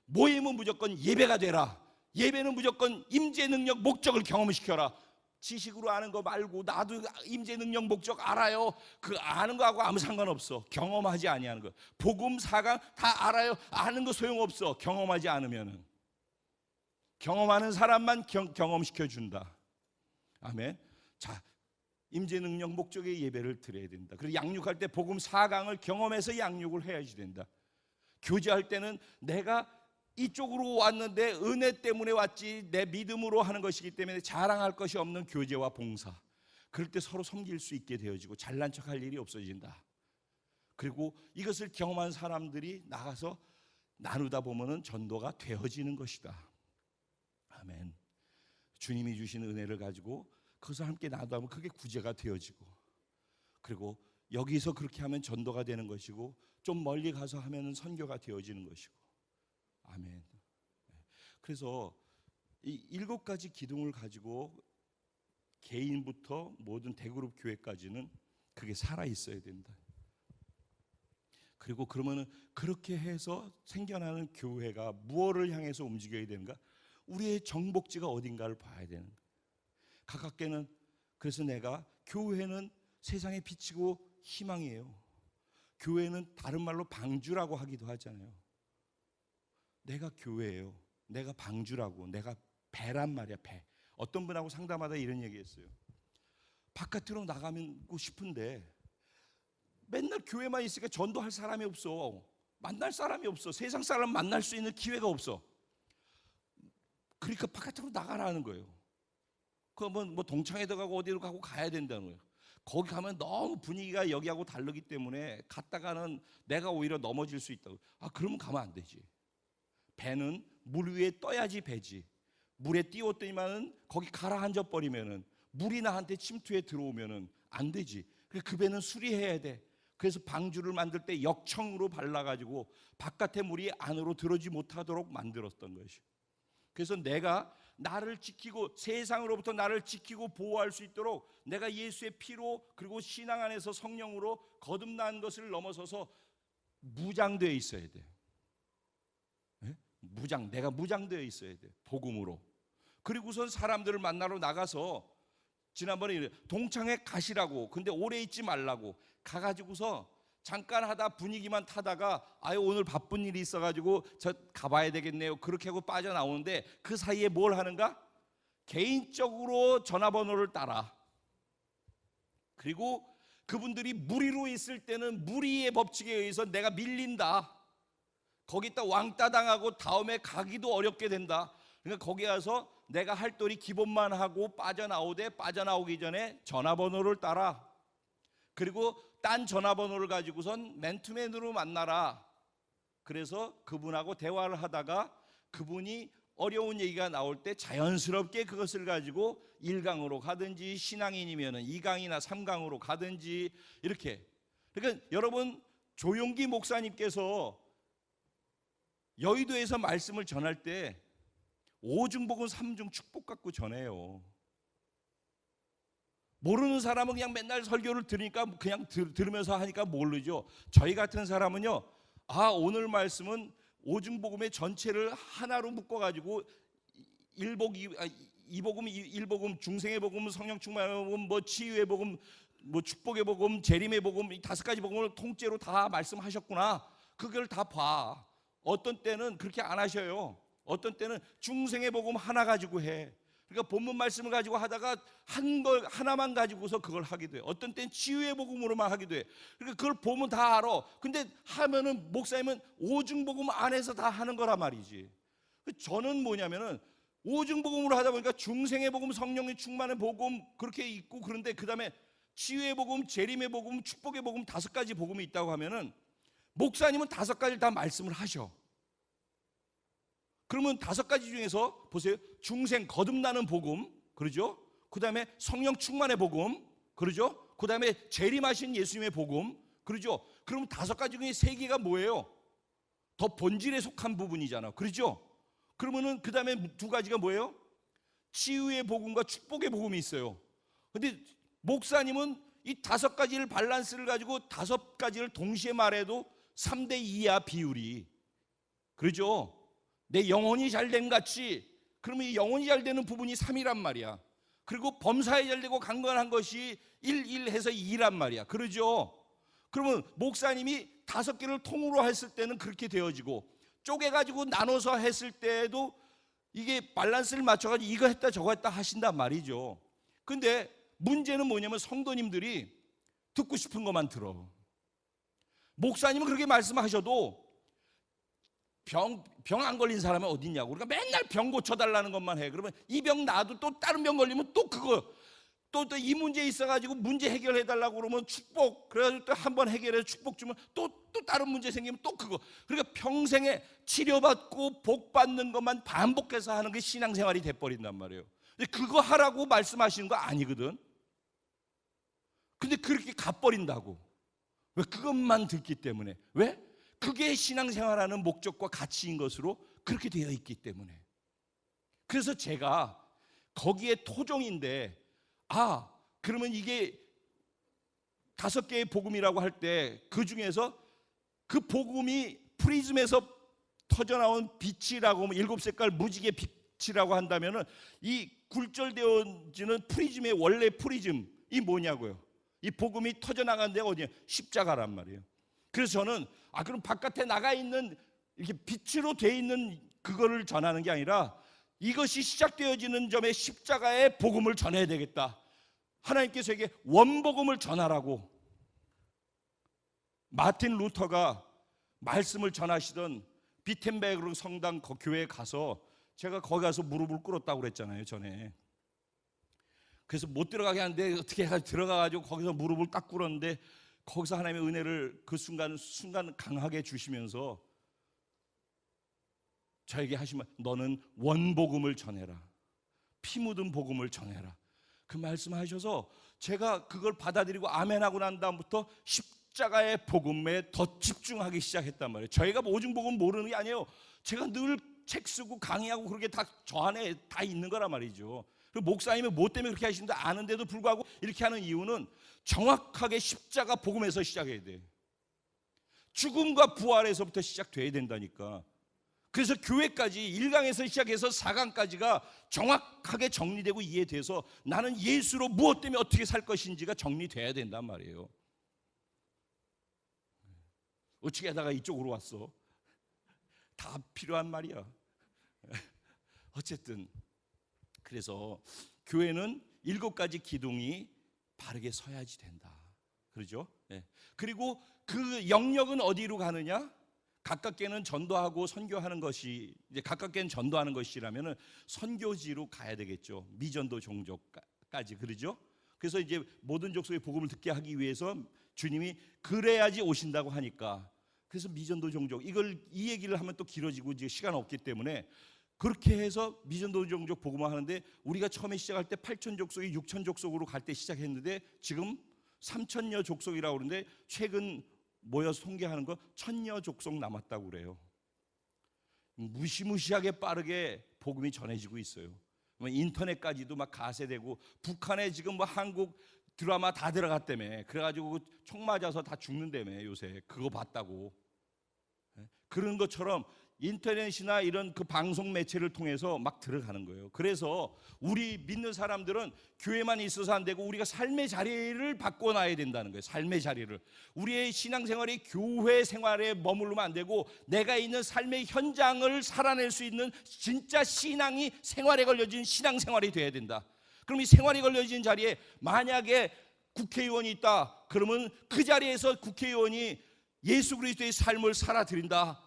모임은 무조건 예배가 되라. 예배는 무조건 임재 능력 목적을 경험시켜라. 지식으로 아는 거 말고 나도 임재 능력 목적 알아요. 그 아는 거하고 아무 상관없어. 경험하지 아니하는 거. 복음 사강 다 알아요. 아는 거 소용없어. 경험하지 않으면은. 경험하는 사람만 경험시켜 준다. 아멘. 자, 임재 능력 목적의 예배를 드려야 된다. 그리고 양육할 때 복음 4강을 경험해서 양육을 해야지 된다. 교제할 때는 내가 이쪽으로 왔는데 은혜 때문에 왔지 내 믿음으로 하는 것이기 때문에 자랑할 것이 없는 교제와 봉사. 그럴 때 서로 섬길 수 있게 되어지고 잘난 척할 일이 없어진다. 그리고 이것을 경험한 사람들이 나가서 나누다 보면은 전도가 되어지는 것이다. 아멘. 주님이 주신 은혜를 가지고 그것을 함께 나누다 보면 그게 구제가 되어지고, 그리고 여기서 그렇게 하면 전도가 되는 것이고, 좀 멀리 가서 하면 선교가 되어지는 것이고. 아멘. 그래서 이 7가지 기둥을 가지고 개인부터 모든 대그룹 교회까지는 그게 살아 있어야 된다. 그리고 그러면은 그렇게 해서 생겨나는 교회가 무엇을 향해서 움직여야 되는가? 우리의 정복지가 어딘가를 봐야 되는 거예요. 가깝게는 그래서 내가 교회는 세상에 비치고 희망이에요. 교회는 다른 말로 방주라고 하기도 하잖아요. 내가 교회예요. 내가 방주라고. 내가 배란 말이야, 배. 어떤 분하고 상담하다 이런 얘기했어요. 바깥으로 나가고 싶은데 맨날 교회만 있으니까 전도할 사람이 없어. 만날 사람이 없어. 세상 사람 만날 수 있는 기회가 없어. 그러니까 바깥으로 나가라는 거예요. 그러면 뭐 동창회도 가고 어디로 가고 가야 된다는 거예요. 거기 가면 너무 분위기가 여기하고 다르기 때문에 갔다가는 내가 오히려 넘어질 수 있다고. 그러면 가면 안 되지. 배는 물 위에 떠야지 배지. 물에 띄웠더니만은 거기 가라앉아 버리면은 물이 나한테 침투해 들어오면은 안 되지. 그 배는 수리해야 돼. 그래서 방주를 만들 때 역청으로 발라가지고 바깥의 물이 안으로 들어오지 못하도록 만들었던 것이. 그래서 내가 나를 지키고 세상으로부터 나를 지키고 보호할 수 있도록 내가 예수의 피로 그리고 신앙 안에서 성령으로 거듭난 것을 넘어서서 무장되어 있어야 돼. 네? 내가 무장되어 있어야 돼. 복음으로. 그리고선 사람들을 만나러 나가서 지난번에 동창회 가시라고, 근데 오래 있지 말라고 가가지고서 잠깐 하다 분위기만 타다가 오늘 바쁜 일이 있어가지고 저 가봐야 되겠네요. 그렇게 하고 빠져나오는데 그 사이에 뭘 하는가? 개인적으로 전화번호를 따라. 그리고 그분들이 무리로 있을 때는 무리의 법칙에 의해서 내가 밀린다. 거기다 왕따 당하고 다음에 가기도 어렵게 된다. 그러니까 거기 가서 내가 할 도리 기본만 하고 빠져나오기 전에 전화번호를 따라. 그리고 딴 전화번호를 가지고선 맨투맨으로 만나라. 그래서 그분하고 대화를 하다가 그분이 어려운 얘기가 나올 때 자연스럽게 그것을 가지고 1강으로 가든지 신앙인이면 2강이나 3강으로 가든지 이렇게. 그러니까 여러분, 조용기 목사님께서 여의도에서 말씀을 전할 때 5중복음 3중 축복 갖고 전해요. 모르는 사람은 그냥 맨날 설교를 들으니까 그냥 들으면서 하니까 모르죠. 저희 같은 사람은요, 오늘 말씀은 5중복음의 전체를 하나로 묶어가지고 1복음, 중생의 복음, 성령 충만의 복음, 뭐 치유의 복음, 뭐 축복의 복음, 재림의 복음, 이 5가지 복음을 통째로 다 말씀하셨구나. 그걸 다 봐. 어떤 때는 그렇게 안 하셔요. 어떤 때는 중생의 복음 하나 가지고 해. 그러니까 본문 말씀을 가지고 하다가 하나만 가지고서 그걸 하기도 해. 어떤 때는 치유의 복음으로만 하기도 해. 그러니까 그걸 보면 다 알아. 근데 하면은 목사님은 5중 복음 안에서 다 하는 거란 말이지. 저는 뭐냐면은 5중 복음으로 하다 보니까 중생의 복음, 성령의 충만의 복음 그렇게 있고, 그런데 그다음에 치유의 복음, 재림의 복음, 축복의 복음 5가지 복음이 있다고 하면은 목사님은 5가지를 다 말씀을 하셔. 그러면 5가지 중에서 보세요. 중생 거듭나는 복음, 그러죠? 그 다음에 성령 충만의 복음, 그러죠? 그 다음에 재림하신 예수님의 복음, 그러죠? 그럼 5가지 중에 3개가 뭐예요? 더 본질에 속한 부분이잖아, 그렇죠? 그러면은 그 다음에 2가지가 뭐예요? 치유의 복음과 축복의 복음이 있어요. 근데 목사님은 이 5가지를 밸런스를 가지고 5가지를 동시에 말해도 3대2야 비율이, 그렇죠? 내 영혼이 잘된 같이, 그러면 이 영혼이 잘 되는 부분이 3이란 말이야. 그리고 범사에 잘 되고 강건한 것이 1 해서 2란 말이야, 그러죠? 그러면 목사님이 5개를 통으로 했을 때는 그렇게 되어지고, 쪼개가지고 나눠서 했을 때도 이게 밸런스를 맞춰가지고 이거 했다 저거 했다 하신단 말이죠. 근데 문제는 뭐냐면 성도님들이 듣고 싶은 것만 들어. 목사님은 그렇게 말씀하셔도 병 안 걸린 사람은 어디 있냐고. 그러니까 맨날 병 고쳐달라는 것만 해. 그러면 이 병 나아도 또 다른 병 걸리면 또 그거, 또 이 문제 있어가지고 문제 해결해달라고 그러면 축복, 그래가지고 또 한 번 해결해서 축복 주면 또 다른 문제 생기면 또 그거. 그러니까 평생에 치료받고 복 받는 것만 반복해서 하는 게 신앙생활이 돼버린단 말이에요. 근데 그거 하라고 말씀하시는 거 아니거든. 근데 그렇게 가버린다고. 왜? 그것만 듣기 때문에. 왜? 그게 신앙생활하는 목적과 가치인 것으로 그렇게 되어 있기 때문에. 그래서 제가 거기에 토종인데, 그러면 이게 5개의 복음이라고 할 때 그 중에서 그 복음이 프리즘에서 터져나온 빛이라고 하면 7색깔 무지개 빛이라고 한다면은 이 굴절되어지는 프리즘의 원래 프리즘이 뭐냐고요. 이 복음이 터져나간 데가 어디냐? 십자가란 말이에요. 그래서 저는 그럼 바깥에 나가 있는 이렇게 빛으로 돼 있는 그거를 전하는 게 아니라 이것이 시작되어지는 점에 십자가의 복음을 전해야 되겠다. 하나님께서에게 원복음을 전하라고 마틴 루터가 말씀을 전하시던 비텐베르그 성당 교회에 가서 제가 거기 가서 무릎을 꿇었다고 그랬잖아요, 전에. 그래서 못 들어가게 하는데 어떻게 해가지고 들어가가지고 거기서 무릎을 딱 꿇었는데 거기서 하나님의 은혜를 그 순간 강하게 주시면서 저에게 하시면 너는 원복음을 전해라, 피 묻은 복음을 전해라, 그 말씀하셔서 제가 그걸 받아들이고 아멘하고 난 다음부터 십자가의 복음에 더 집중하기 시작했단 말이에요. 저희가 오중복음 모르는 게 아니에요. 제가 늘 책 쓰고 강의하고 그렇게 다 저 안에 다 있는 거란 말이죠. 그리고 목사님이 뭐 때문에 그렇게 하시는지 아는데도 불구하고 이렇게 하는 이유는 정확하게 십자가 복음에서 시작해야 돼. 죽음과 부활에서부터 시작돼야 된다니까. 그래서 교회까지 1강에서 시작해서 4강까지가 정확하게 정리되고 이해돼서 나는 예수로 무엇 때문에 어떻게 살 것인지가 정리돼야 된단 말이에요. 어떻게 하다가 이쪽으로 왔어? 다 필요한 말이야. 어쨌든 그래서 교회는 7가지 기둥이 바르게 서야지 된다. 그러죠? 네. 그리고 그 영역은 어디로 가느냐? 가깝게는 전도하고 선교하는 것이, 이제 가깝게는 전도하는 것이라면은 선교지로 가야 되겠죠. 미전도 종족까지, 그러죠? 그래서 이제 모든 족속의 복음을 듣게 하기 위해서 주님이 그래야지 오신다고 하니까, 그래서 미전도 종족, 이 얘기를 하면 또 길어지고 이제 시간 없기 때문에 그렇게 해서 미전도 종족 복음을 하는데, 우리가 처음에 시작할 때 8천 족속이 6천 족속으로 갈 때 시작했는데 지금 3천여 족속이라고 그러는데 최근 모여서 통계하는 거 1,000여 족속 남았다고 그래요. 무시무시하게 빠르게 복음이 전해지고 있어요. 인터넷까지도 막 가세되고, 북한에 지금 뭐 한국 드라마 다 들어갔다며. 그래가지고 총 맞아서 다 죽는다며 요새. 그거 봤다고. 그런 것처럼 인터넷이나 이런 그 방송 매체를 통해서 막 들어가는 거예요. 그래서 우리 믿는 사람들은 교회만 있어서 안 되고 우리가 삶의 자리를 바꿔놔야 된다는 거예요. 삶의 자리를. 우리의 신앙생활이 교회 생활에 머무르면 안 되고 내가 있는 삶의 현장을 살아낼 수 있는 진짜 신앙이 생활에 걸려진 신앙생활이 돼야 된다. 그럼 이 생활이 걸려진 자리에 만약에 국회의원이 있다, 그러면 그 자리에서 국회의원이 예수 그리스도의 삶을 살아드린다,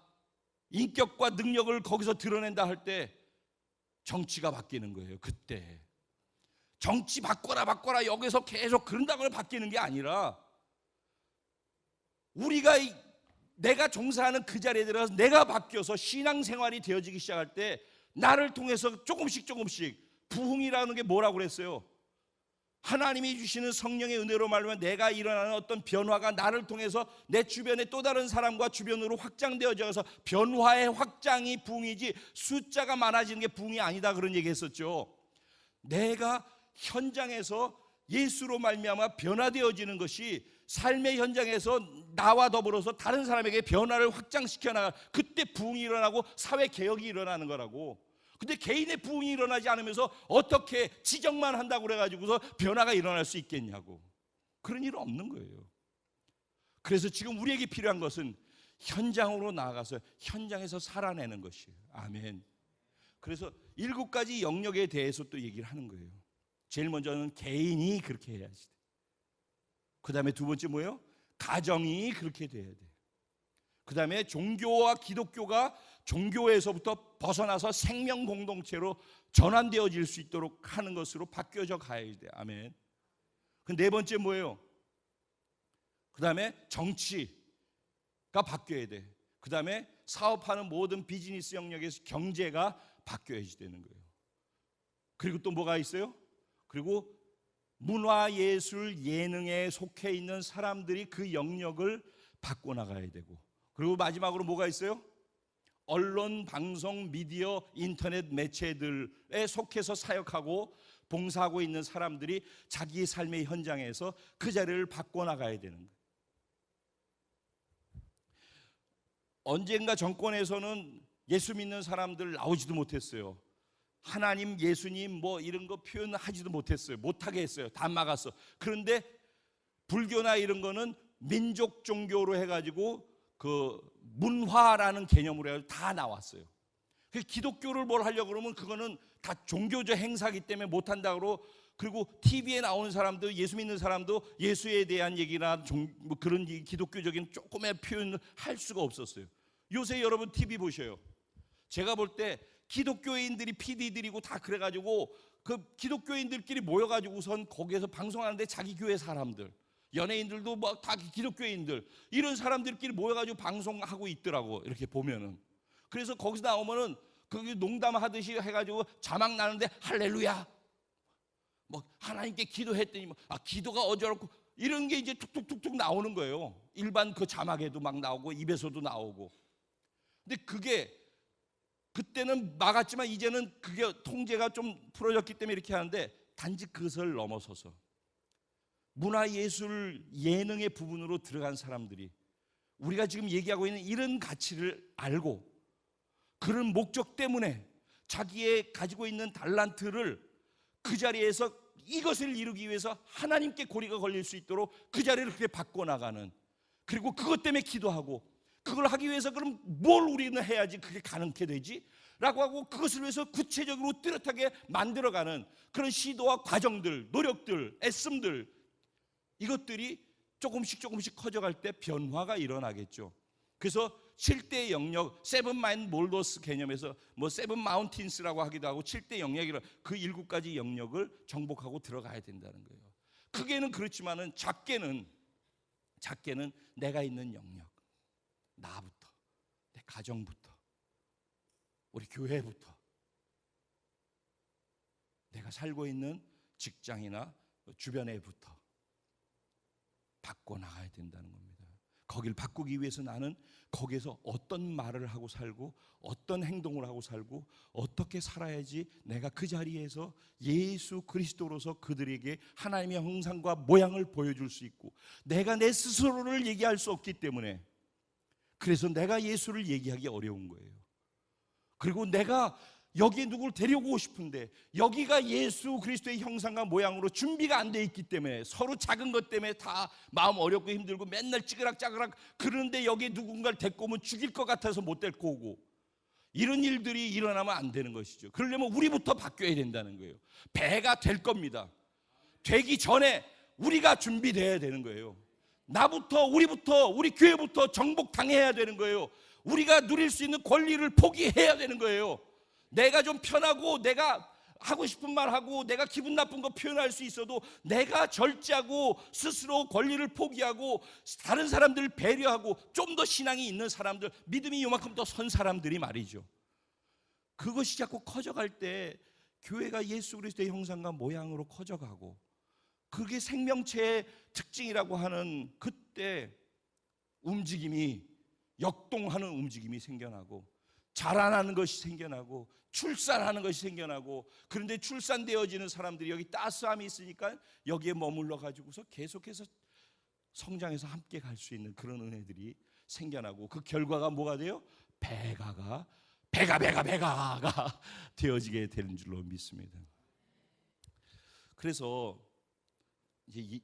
인격과 능력을 거기서 드러낸다 할 때 정치가 바뀌는 거예요. 그때 정치 바꿔라 여기서 계속 그런다고 바뀌는 게 아니라, 우리가 내가 종사하는 그 자리에 들어가서 내가 바뀌어서 신앙생활이 되어지기 시작할 때 나를 통해서 조금씩 부흥이라는 게 뭐라고 그랬어요? 하나님이 주시는 성령의 은혜로 말하면 내가 일어나는 어떤 변화가 나를 통해서 내 주변의 또 다른 사람과 주변으로 확장되어져서 변화의 확장이 부흥이지 숫자가 많아지는 게 부흥이 아니다, 그런 얘기 했었죠. 내가 현장에서 예수로 말미암아 변화되어지는 것이 삶의 현장에서 나와 더불어서 다른 사람에게 변화를 확장시켜 나가, 그때 부흥이 일어나고 사회 개혁이 일어나는 거라고. 근데 개인의 부흥이 일어나지 않으면서 어떻게 지적만 한다고 그래가지고서 변화가 일어날 수 있겠냐고. 그런 일은 없는 거예요. 그래서 지금 우리에게 필요한 것은 현장으로 나아가서 현장에서 살아내는 것이에요. 아멘. 그래서 7가지 영역에 대해서 또 얘기를 하는 거예요. 제일 먼저는 개인이 그렇게 해야지. 그 다음에 두 번째 뭐예요? 가정이 그렇게 돼야 돼. 그 다음에 종교와 기독교가 종교에서부터 벗어나서 생명 공동체로 전환되어질 수 있도록 하는 것으로 바뀌어져 가야 돼. 아멘. 그 네 번째 뭐예요? 그 다음에 정치가 바뀌어야 돼. 그 다음에 사업하는 모든 비즈니스 영역에서 경제가 바뀌어야지 되는 거예요. 그리고 또 뭐가 있어요? 그리고 문화, 예술, 예능에 속해 있는 사람들이 그 영역을 바꿔나가야 되고, 그리고 마지막으로 뭐가 있어요? 언론, 방송, 미디어, 인터넷 매체들에 속해서 사역하고 봉사하고 있는 사람들이 자기 삶의 현장에서 그 자리를 바꿔나가야 되는 거예요. 언젠가 정권에서는 예수 믿는 사람들 나오지도 못했어요. 하나님, 예수님 뭐 이런 거 표현하지도 못했어요. 못하게 했어요. 다 막았어. 그런데 불교나 이런 거는 민족 종교로 해가지고 그 문화라는 개념으로 해가지고 다 나왔어요. 기독교를 뭘 하려고 그러면 그거는 다 종교적 행사기 때문에 못한다고. 그리고 TV에 나오는 사람도, 예수 믿는 사람도 예수에 대한 얘기나 뭐 그런 기독교적인 조금의 표현을 할 수가 없었어요. 요새 여러분 TV 보셔요. 제가 볼 때 기독교인들이 PD들이고 다 그래가지고 그 기독교인들끼리 모여가지고선 거기에서 방송하는데 자기 교회 사람들, 연예인들도 뭐 다 기독교인들, 이런 사람들끼리 모여가지고 방송하고 있더라고, 이렇게 보면은. 그래서 거기서 나오면은 거기 농담하듯이 해가지고 자막 나는데 할렐루야, 뭐 하나님께 기도했더니 뭐 기도가 어저렇고 이런 게 이제 툭툭툭툭 나오는 거예요. 일반 그 자막에도 막 나오고 입에서도 나오고. 근데 그게 그때는 막았지만 이제는 그게 통제가 좀 풀어졌기 때문에 이렇게 하는데, 단지 그것을 넘어서서 문화, 예술, 예능의 부분으로 들어간 사람들이 우리가 지금 얘기하고 있는 이런 가치를 알고 그런 목적 때문에 자기의 가지고 있는 달란트를 그 자리에서 이것을 이루기 위해서 하나님께 고리가 걸릴 수 있도록 그 자리를 그렇게 바꿔나가는, 그리고 그것 때문에 기도하고 그걸 하기 위해서 그럼 뭘 우리는 해야지 그게 가능하게 되지? 라고 하고 그것을 위해서 구체적으로 뚜렷하게 만들어가는 그런 시도와 과정들, 노력들, 애씀들, 이것들이 조금씩 커져갈 때 변화가 일어나겠죠. 그래서 7대 영역, 세븐 마인 몰더스 개념에서 뭐 세븐 마운틴스라고 하기도 하고 7대 영역이라 그 7가지 영역을 정복하고 들어가야 된다는 거예요. 크게는 그렇지만은 작게는 내가 있는 영역, 나부터, 내 가정부터, 우리 교회부터, 내가 살고 있는 직장이나 주변에부터 바꿔나가야 된다는 겁니다. 거길 바꾸기 위해서 나는 거기에서 어떤 말을 하고 살고 어떤 행동을 하고 살고 어떻게 살아야지 내가 그 자리에서 예수 그리스도로서 그들에게 하나님의 형상과 모양을 보여줄 수 있고, 내가 내 스스로를 얘기할 수 없기 때문에 그래서 내가 예수를 얘기하기 어려운 거예요. 그리고 내가 여기에 누구를 데려오고 싶은데 여기가 예수 그리스도의 형상과 모양으로 준비가 안 돼 있기 때문에 서로 작은 것 때문에 다 마음 어렵고 힘들고 맨날 찌그락짜그락 그러는데 여기에 누군가를 데리고 오면 죽일 것 같아서 못 데리고 오고, 이런 일들이 일어나면 안 되는 것이죠. 그러려면 우리부터 바뀌어야 된다는 거예요. 배가 될 겁니다. 되기 전에 우리가 준비돼야 되는 거예요. 나부터, 우리부터, 우리 교회부터 정복당해야 되는 거예요. 우리가 누릴 수 있는 권리를 포기해야 되는 거예요. 내가 좀 편하고 내가 하고 싶은 말 하고 내가 기분 나쁜 거 표현할 수 있어도 내가 절제하고 스스로 권리를 포기하고 다른 사람들을 배려하고 좀 더 신앙이 있는 사람들, 믿음이 요만큼 더 선 사람들이 말이죠. 그것이 자꾸 커져갈 때 교회가 예수 그리스도의 형상과 모양으로 커져가고 그게 생명체의 특징이라고 하는 그때 움직임이, 역동하는 움직임이 생겨나고, 자라나는 것이 생겨나고, 출산하는 것이 생겨나고, 그런데 출산되어지는 사람들이 여기 따스함이 있으니까 여기에 머물러 가지고서 계속해서 성장해서 함께 갈 수 있는 그런 은혜들이 생겨나고, 그 결과가 뭐가 돼요? 배가가 되어지게 되는 줄로 믿습니다. 그래서 이제 이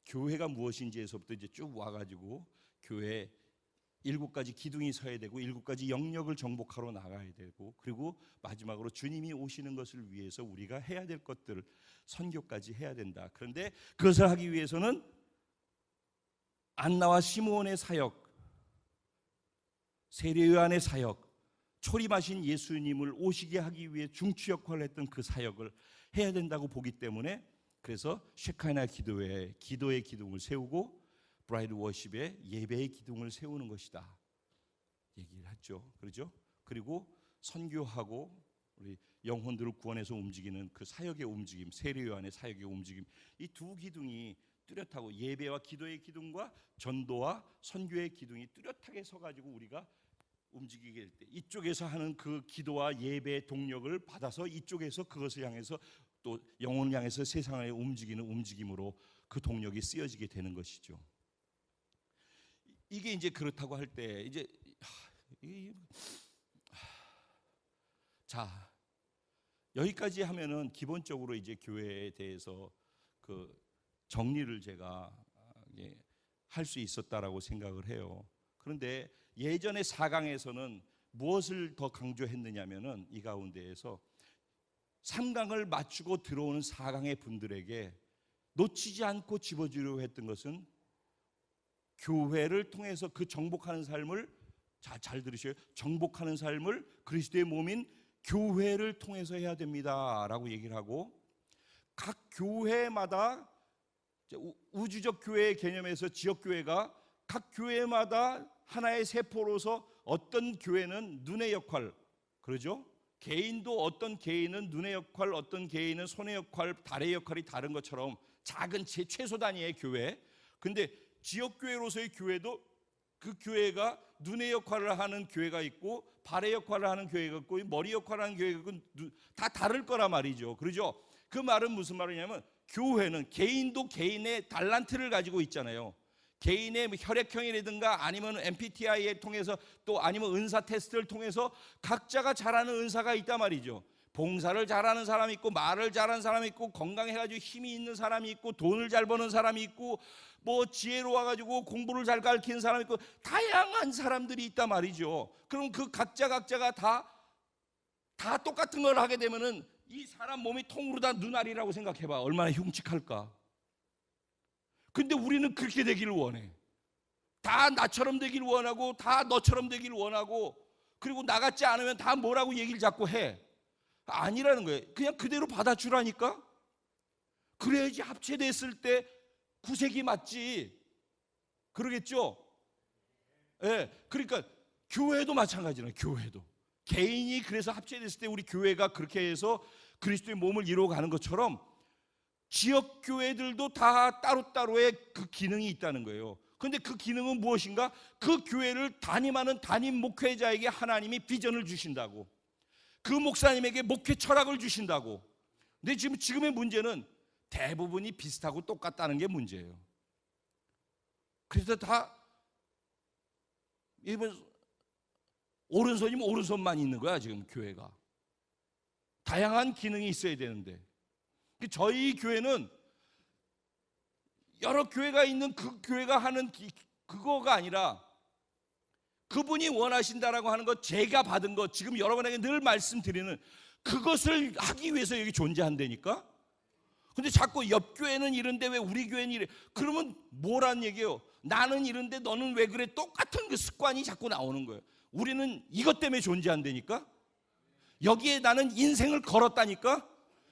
교회가 무엇인지에서부터 이제 쭉 와가지고 교회 7가지 기둥이 서야 되고 7가지 영역을 정복하러 나가야 되고, 그리고 마지막으로 주님이 오시는 것을 위해서 우리가 해야 될 것들, 선교까지 해야 된다. 그런데 그것을 하기 위해서는 안나와 시므온의 사역, 세례 요한의 사역, 초림하신 예수님을 오시게 하기 위해 중추 역할을 했던 그 사역을 해야 된다고 보기 때문에, 그래서 쉐카나 기도에 기도의 기둥을 세우고 브라이드 워십에 예배의 기둥을 세우는 것이다 얘기를 했죠. 그렇죠? 그리고 선교하고 우리 영혼들을 구원해서 움직이는 그 사역의 움직임, 세례 요한의 사역의 움직임, 이 두 기둥이 뚜렷하고, 예배와 기도의 기둥과 전도와 선교의 기둥이 뚜렷하게 서가지고 우리가 움직이게 될 때, 이쪽에서 하는 그 기도와 예배의 동력을 받아서 이쪽에서 그것을 향해서 또 영혼을 향해서 세상을 움직이는 움직임으로 그 동력이 쓰여지게 되는 것이죠. 이게 이제 그렇다고 할 때 이제 자, 여기까지 하면은 기본적으로 이제 교회에 대해서 그 정리를 제가 할 수 있었다라고 생각을 해요. 그런데 예전의 4강에서는 무엇을 더 강조했느냐면은 이 가운데에서 3강을 맞추고 들어오는 4강의 분들에게 놓치지 않고 집어주려고 했던 것은 교회를 통해서 그 정복하는 삶을, 잘 들으셔요. 정복하는 삶을 그리스도의 몸인 교회를 통해서 해야 됩니다라고 얘기를 하고, 각 교회마다 우주적 교회의 개념에서 지역교회가 각 교회마다 하나의 세포로서 어떤 교회는 눈의 역할, 그러죠? 개인도 어떤 개인은 눈의 역할, 어떤 개인은 손의 역할, 발의 역할이 다른 것처럼 작은 최소 단위의 교회, 근데 지역교회로서의 교회도 그 교회가 눈의 역할을 하는 교회가 있고, 발의 역할을 하는 교회가 있고, 머리 역할을 하는 교회가 있고, 다 다를 거라 말이죠. 그러죠? 그 말은 무슨 말이냐면, 교회는 개인도 개인의 달란트를 가지고 있잖아요. 개인의 혈액형이라든가 아니면 MBTI를 통해서, 또 아니면 은사 테스트를 통해서 각자가 잘하는 은사가 있단 말이죠. 봉사를 잘하는 사람이 있고, 말을 잘하는 사람이 있고, 건강해가지고 힘이 있는 사람이 있고, 돈을 잘 버는 사람이 있고, 뭐 지혜로워가지고 공부를 잘 가르치는 사람이 있고, 다양한 사람들이 있단 말이죠. 그럼 그 각자가 다 똑같은 걸 하게 되면은 이 사람 몸이 통으로 다 눈알이라고 생각해봐. 얼마나 흉측할까. 근데 우리는 그렇게 되기를 원해. 다 나처럼 되기를 원하고, 다 너처럼 되기를 원하고, 그리고 나 같지 않으면 다 뭐라고 얘기를 자꾸 해. 아니라는 거예요. 그냥 그대로 받아주라니까. 그래야지 합체됐을 때 구색이 맞지. 그러겠죠? 예. 그러니까 교회도 마찬가지잖아요. 교회도 개인이 그래서 합체됐을 때 우리 교회가 그렇게 해서 그리스도의 몸을 이루어가는 것처럼 지역 교회들도 다 따로따로의 그 기능이 있다는 거예요. 그런데 그 기능은 무엇인가? 그 교회를 담임하는 담임 목회자에게 하나님이 비전을 주신다고, 그 목사님에게 목회 철학을 주신다고. 근데 지금의 문제는 대부분이 비슷하고 똑같다는 게 문제예요. 그래서 다 오른손이면 오른손만 있는 거야 지금 교회가. 다양한 기능이 있어야 되는데, 저희 교회는 여러 교회가 있는 그 교회가 하는 그거가 아니라, 그분이 원하신다라고 하는 것, 제가 받은 것, 지금 여러분에게 늘 말씀드리는 그것을 하기 위해서 여기 존재한다니까. 근데 자꾸 옆 교회는 이런데 왜 우리 교회는 이래? 그러면 뭐란 얘기예요? 나는 이런데 너는 왜 그래? 똑같은 그 습관이 자꾸 나오는 거예요. 우리는 이것 때문에 존재한다니까. 여기에 나는 인생을 걸었다니까.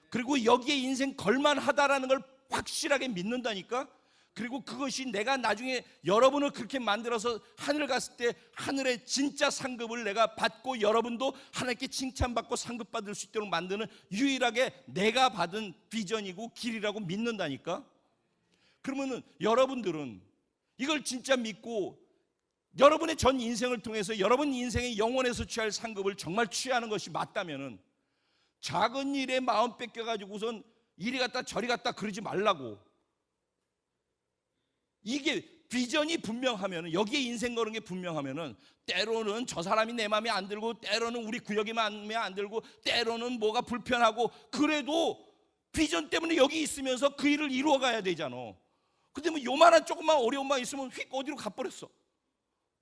그리고 여기에 인생 걸만하다라는 걸 확실하게 믿는다니까. 그리고 그것이 내가 나중에 여러분을 그렇게 만들어서 하늘 갔을 때 하늘의 진짜 상급을 내가 받고, 여러분도 하나님께 칭찬받고 상급 받을 수 있도록 만드는 유일하게 내가 받은 비전이고 길이라고 믿는다니까. 그러면은 여러분들은 이걸 진짜 믿고 여러분의 전 인생을 통해서 여러분 인생의 영혼에서 취할 상급을 정말 취하는 것이 맞다면은 작은 일에 마음 뺏겨가지고선 이리 갔다 저리 갔다 그러지 말라고. 이게 비전이 분명하면은, 여기에 인생 거는 게 분명하면은, 때로는 저 사람이 내 마음에 안 들고, 때로는 우리 구역이 마음에 안 들고, 때로는 뭐가 불편하고, 그래도 비전 때문에 여기 있으면서 그 일을 이루어 가야 되잖아. 근데 뭐 요만한 조그만 어려움만 있으면 휙 어디로 가버렸어.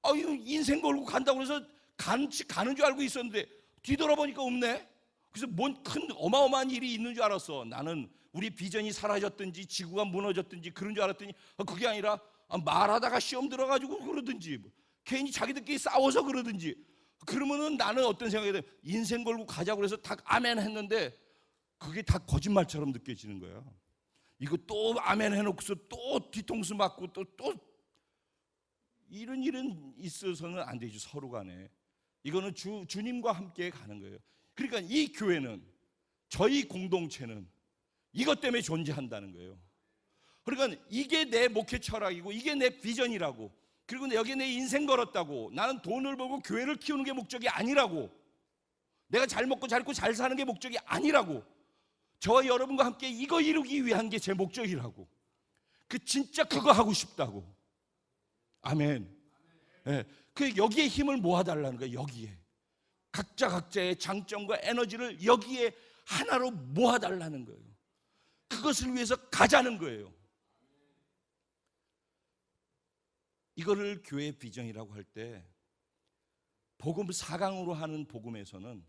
아유, 인생 걸고 간다고 해서 가는 줄 알고 있었는데 뒤돌아보니까 없네. 그래서 뭔 큰 어마어마한 일이 있는 줄 알았어. 나는 우리 비전이 사라졌든지 지구가 무너졌든지 그런 줄 알았더니 그게 아니라 말하다가 시험 들어가지고 그러든지 괜히 자기들끼리 싸워서 그러든지, 그러면은 나는 어떤 생각이 돼? 인생 걸고 가자고 그래서 다 아멘 했는데 그게 다 거짓말처럼 느껴지는 거야. 이거 또 아멘 해놓고서 또 뒤통수 맞고 또 이런 일은 있어서는 안 되죠. 서로 간에 이거는 주님과 함께 가는 거예요. 그러니까 이 교회는, 저희 공동체는 이것 때문에 존재한다는 거예요. 그러니까 이게 내 목회 철학이고 이게 내 비전이라고, 그리고 여기 내 인생 걸었다고, 나는 돈을 벌고 교회를 키우는 게 목적이 아니라고, 내가 잘 먹고 잘 입고 잘 사는 게 목적이 아니라고, 저와 여러분과 함께 이거 이루기 위한 게 제 목적이라고, 진짜 그거 하고 싶다고. 아멘. 네. 여기에 힘을 모아달라는 거예요. 여기에 각자의 장점과 에너지를 여기에 하나로 모아달라는 거예요. 그것을 위해서 가자는 거예요. 이거를 교회 비전이라고 할 때, 복음 4강으로 하는 복음에서는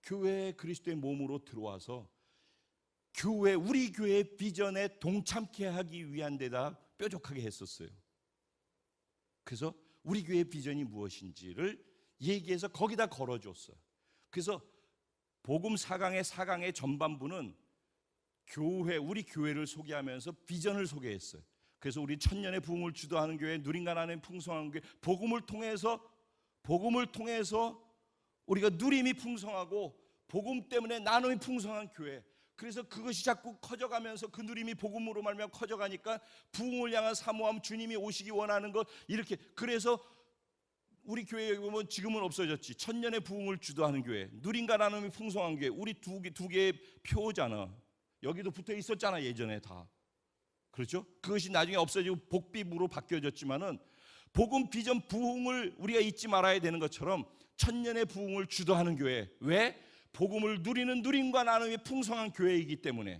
교회 그리스도의 몸으로 들어와서 우리 교회의 비전에 동참케 하기 위한 데다 뾰족하게 했었어요. 그래서 우리 교회의 비전이 무엇인지를 얘기해서 거기다 걸어줬어요. 그래서 복음 4강의 전반부는 우리 교회를 소개하면서 비전을 소개했어요. 그래서 우리 천년의 부흥을 주도하는 교회, 누린가 나는 풍성한 교회, 복음을 통해서 우리가 누림이 풍성하고 복음 때문에 나눔이 풍성한 교회. 그래서 그것이 자꾸 커져가면서 그 누림이 복음으로 말미암아 커져가니까 부흥을 향한 사모함, 주님이 오시기 원하는 것, 이렇게. 그래서 우리 교회에 보면 지금은 없어졌지. 천년의 부흥을 주도하는 교회, 누린가 나눔이 풍성한 교회, 우리 두 개의 표잖아. 여기도 붙어 있었잖아 예전에 다. 그렇죠? 그것이 나중에 없어지고 복비부로 바뀌어졌지만은 복음 비전 부흥을 우리가 잊지 말아야 되는 것처럼 천년의 부흥을 주도하는 교회. 왜? 복음을 누리는 누림과 나눔이 풍성한 교회이기 때문에.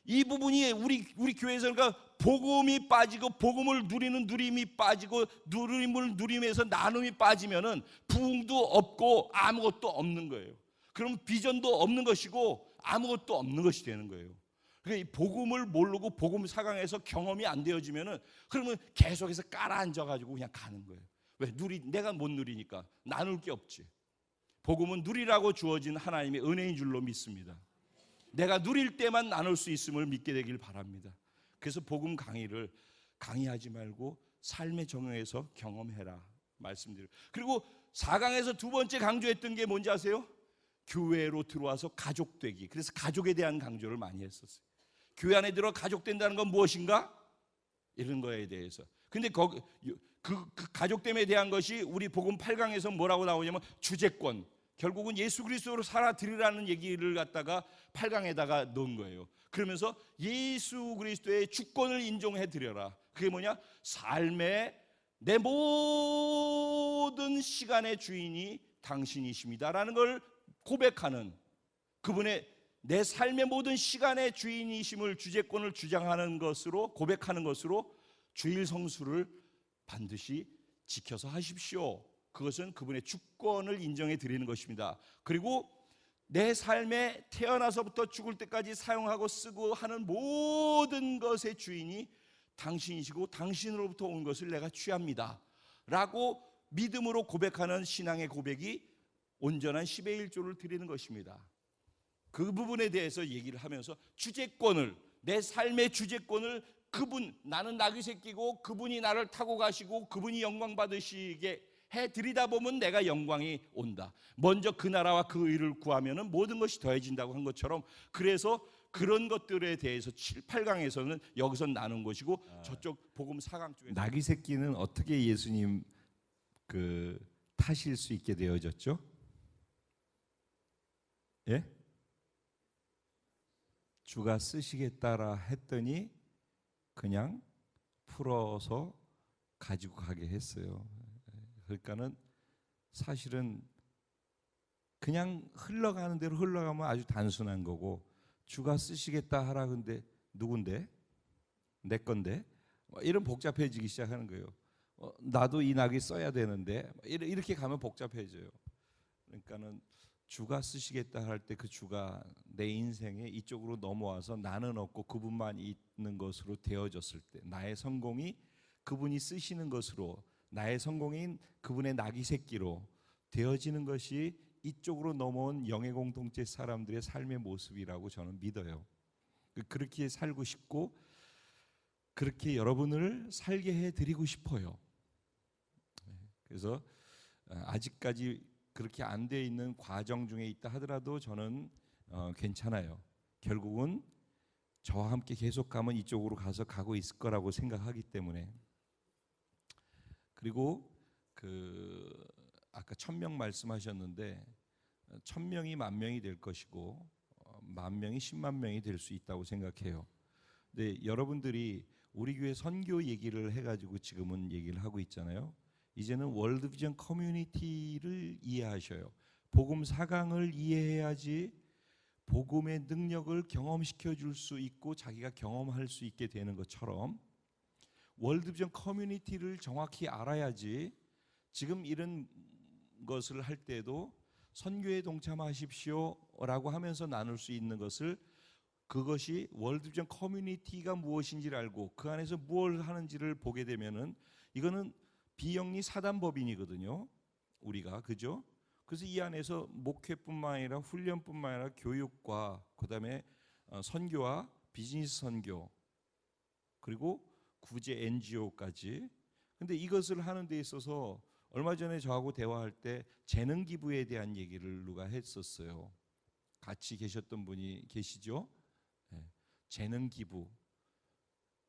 이 부분이 우리 교회에서, 그러니까 복음이 빠지고 복음을 누리는 누림이 빠지고 누림을 누림에서 나눔이 빠지면은 부흥도 없고 아무것도 없는 거예요. 그럼 비전도 없는 것이고 아무것도 없는 것이 되는 거예요. 그러니까 이 복음을 모르고 복음 4강에서 경험이 안 되어지면은, 그러면 계속해서 깔아앉아가지고 그냥 가는 거예요. 왜? 내가 못 누리니까 나눌 게 없지. 복음은 누리라고 주어진 하나님의 은혜인 줄로 믿습니다. 내가 누릴 때만 나눌 수 있음을 믿게 되길 바랍니다. 그래서 복음 강의하지 말고 삶의 정형에서 경험해라 말씀드려요. 그리고 4강에서 두 번째 강조했던 게 뭔지 아세요? 교회로 들어와서 가족되기. 그래서 가족에 대한 강조를 많이 했었어요. 교회 안에 들어 가족된다는 건 무엇인가? 이런 거에 대해서. 근데 그 가족됨에 대한 것이 우리 복음 8강에서 뭐라고 나오냐면 주제권. 결국은 예수 그리스도로 살아드리라는 얘기를 갖다가 8강에다가 넣은 거예요. 그러면서 예수 그리스도의 주권을 인정해 드려라. 그게 뭐냐? 삶의 내 모든 시간의 주인이 당신이십니다라는 걸 고백하는, 그분의 내 삶의 모든 시간의 주인이심을, 주제권을 주장하는 것으로, 고백하는 것으로 주일 성수를 반드시 지켜서 하십시오. 그것은 그분의 주권을 인정해 드리는 것입니다. 그리고 내 삶에 태어나서부터 죽을 때까지 사용하고 쓰고 하는 모든 것의 주인이 당신이시고 당신으로부터 온 것을 내가 취합니다 라고 믿음으로 고백하는 신앙의 고백이 온전한 10의 1조를 드리는 것입니다. 그 부분에 대해서 얘기를 하면서 주제권을, 내 삶의 주제권을 나는 나귀 새끼고 그분이 나를 타고 가시고 그분이 영광 받으시게 해드리다 보면 내가 영광이 온다. 먼저 그 나라와 그 의를 구하면 모든 것이 더해진다고 한 것처럼, 그래서 그런 것들에 대해서 7, 8강에서는 여기서 나눈 것이고 저쪽 복음 4강 쪽에 나귀 새끼는 어떻게 예수님 타실 수 있게 되어졌죠? 예? 주가 쓰시겠다라 했더니 그냥 풀어서 가지고 가게 했어요. 그러니까는 사실은 그냥 흘러가는 대로 흘러가면 아주 단순한 거고, 주가 쓰시겠다 하라 근데 누군데? 내 건데? 이런 복잡해지기 시작하는 거예요. 나도 이 낙이 써야 되는데 이렇게 가면 복잡해져요. 그러니까는 주가 쓰시겠다 할 때 그 주가 내 인생에 이쪽으로 넘어와서 나는 없고 그분만 있는 것으로 되어졌을 때, 나의 성공이 그분이 쓰시는 것으로, 나의 성공인 그분의 낙이 새끼로 되어지는 것이 이쪽으로 넘어온 영의 공동체 사람들의 삶의 모습이라고 저는 믿어요. 그렇게 살고 싶고 그렇게 여러분을 살게 해드리고 싶어요. 그래서 아직까지 그렇게 안 돼 있는 과정 중에 있다 하더라도 저는 괜찮아요. 결국은 저와 함께 계속 가면 이쪽으로 가고 있을 거라고 생각하기 때문에. 그리고 아까 1000명 말씀하셨는데 1000명이 10,000명이 될 것이고 10,000명이 10만 명이 될 수 있다고 생각해요. 근데 여러분들이 우리 교회 선교 얘기를 해가지고 지금은 얘기를 하고 있잖아요. 이제는 월드비전 커뮤니티를 이해하셔요. 복음 4강을 이해해야지 복음의 능력을 경험시켜 줄 수 있고 자기가 경험할 수 있게 되는 것처럼 월드비전 커뮤니티를 정확히 알아야지 지금 이런 것을 할 때도 선교에 동참하십시오라고 하면서 나눌 수 있는 것을, 그것이 월드비전 커뮤니티가 무엇인지를 알고 그 안에서 무엇을 하는지를 보게 되면은 이거는 비영리 사단법인이거든요. 우리가, 그죠? 그래서 이 안에서 목회뿐만 아니라 훈련뿐만 아니라 교육과 그다음에 선교와 비즈니스 선교 그리고 구제 NGO까지. 근데 이것을 하는 데 있어서 얼마 전에 저하고 대화할 때 재능 기부에 대한 얘기를 누가 했었어요. 같이 계셨던 분이 계시죠? 네. 재능 기부.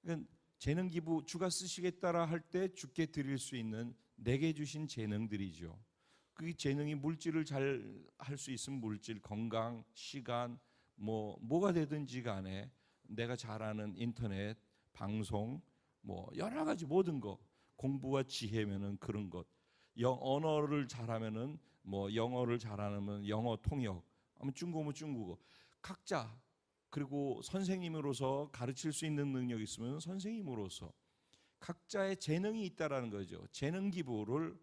그러니까 재능 기부, 주가 쓰시겠다라 할 때 주께 드릴 수 있는 내게 주신 재능들이죠. 그 재능이 물질을 잘 할 수 있으면 물질, 건강, 시간, 뭐가 되든지 간에 내가 잘하는 인터넷, 방송, 여러 가지 모든 거, 공부와 지혜면은 그런 것, 언어를 잘하면은 영어를 잘하면 영어 통역, 중국어면 중국어, 각자. 그리고 선생님으로서 가르칠 수 있는 능력이 있으면 선생님으로서 각자의 재능이 있다라는 거죠. 재능 기부를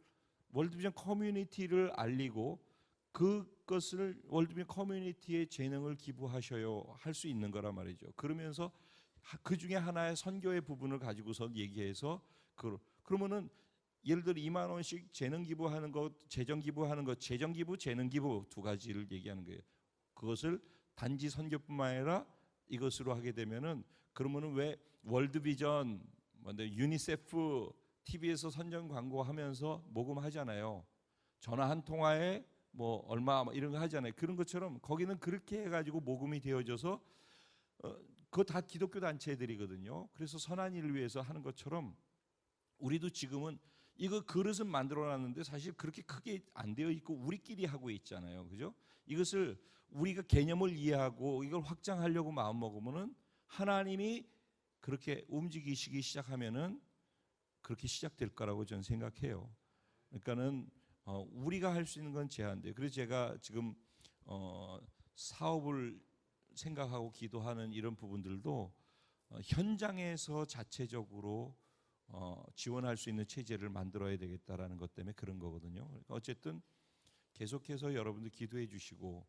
월드비전 커뮤니티를 알리고 그것을 월드비전 커뮤니티의 재능을 기부하셔야 할 수 있는 거란 말이죠. 그러면서 그 중에 하나의 선교의 부분을 가지고서 얘기해서 그러면은 예를 들어 2만 원씩 재능 기부하는 것, 재정 기부하는 것, 재정 기부, 재능 기부 두 가지를 얘기하는 거예요. 그것을 단지 선교뿐만 아니라 이것으로 하게 되면은, 그러면은 왜 월드비전, 유니세프 TV에서 선전 광고하면서 모금하잖아요. 전화 한 통화에 얼마 이런 거 하잖아요. 그런 것처럼 거기는 그렇게 해가지고 모금이 되어져서 그거 다 기독교 단체들이거든요. 그래서 선한 일을 위해서 하는 것처럼 우리도 지금은 이거 그릇은 만들어놨는데 사실 그렇게 크게 안 되어 있고 우리끼리 하고 있잖아요. 그죠? 이것을 우리가 개념을 이해하고 이걸 확장하려고 마음먹으면은 하나님이 그렇게 움직이시기 시작하면은 그렇게 시작될 거라고 저는 생각해요. 그러니까는 우리가 할 수 있는 건 제한돼요. 그래서 제가 지금 사업을 생각하고 기도하는 이런 부분들도 현장에서 자체적으로 지원할 수 있는 체제를 만들어야 되겠다라는 것 때문에 그런 거거든요. 그러니까 어쨌든 계속해서 여러분들 기도해 주시고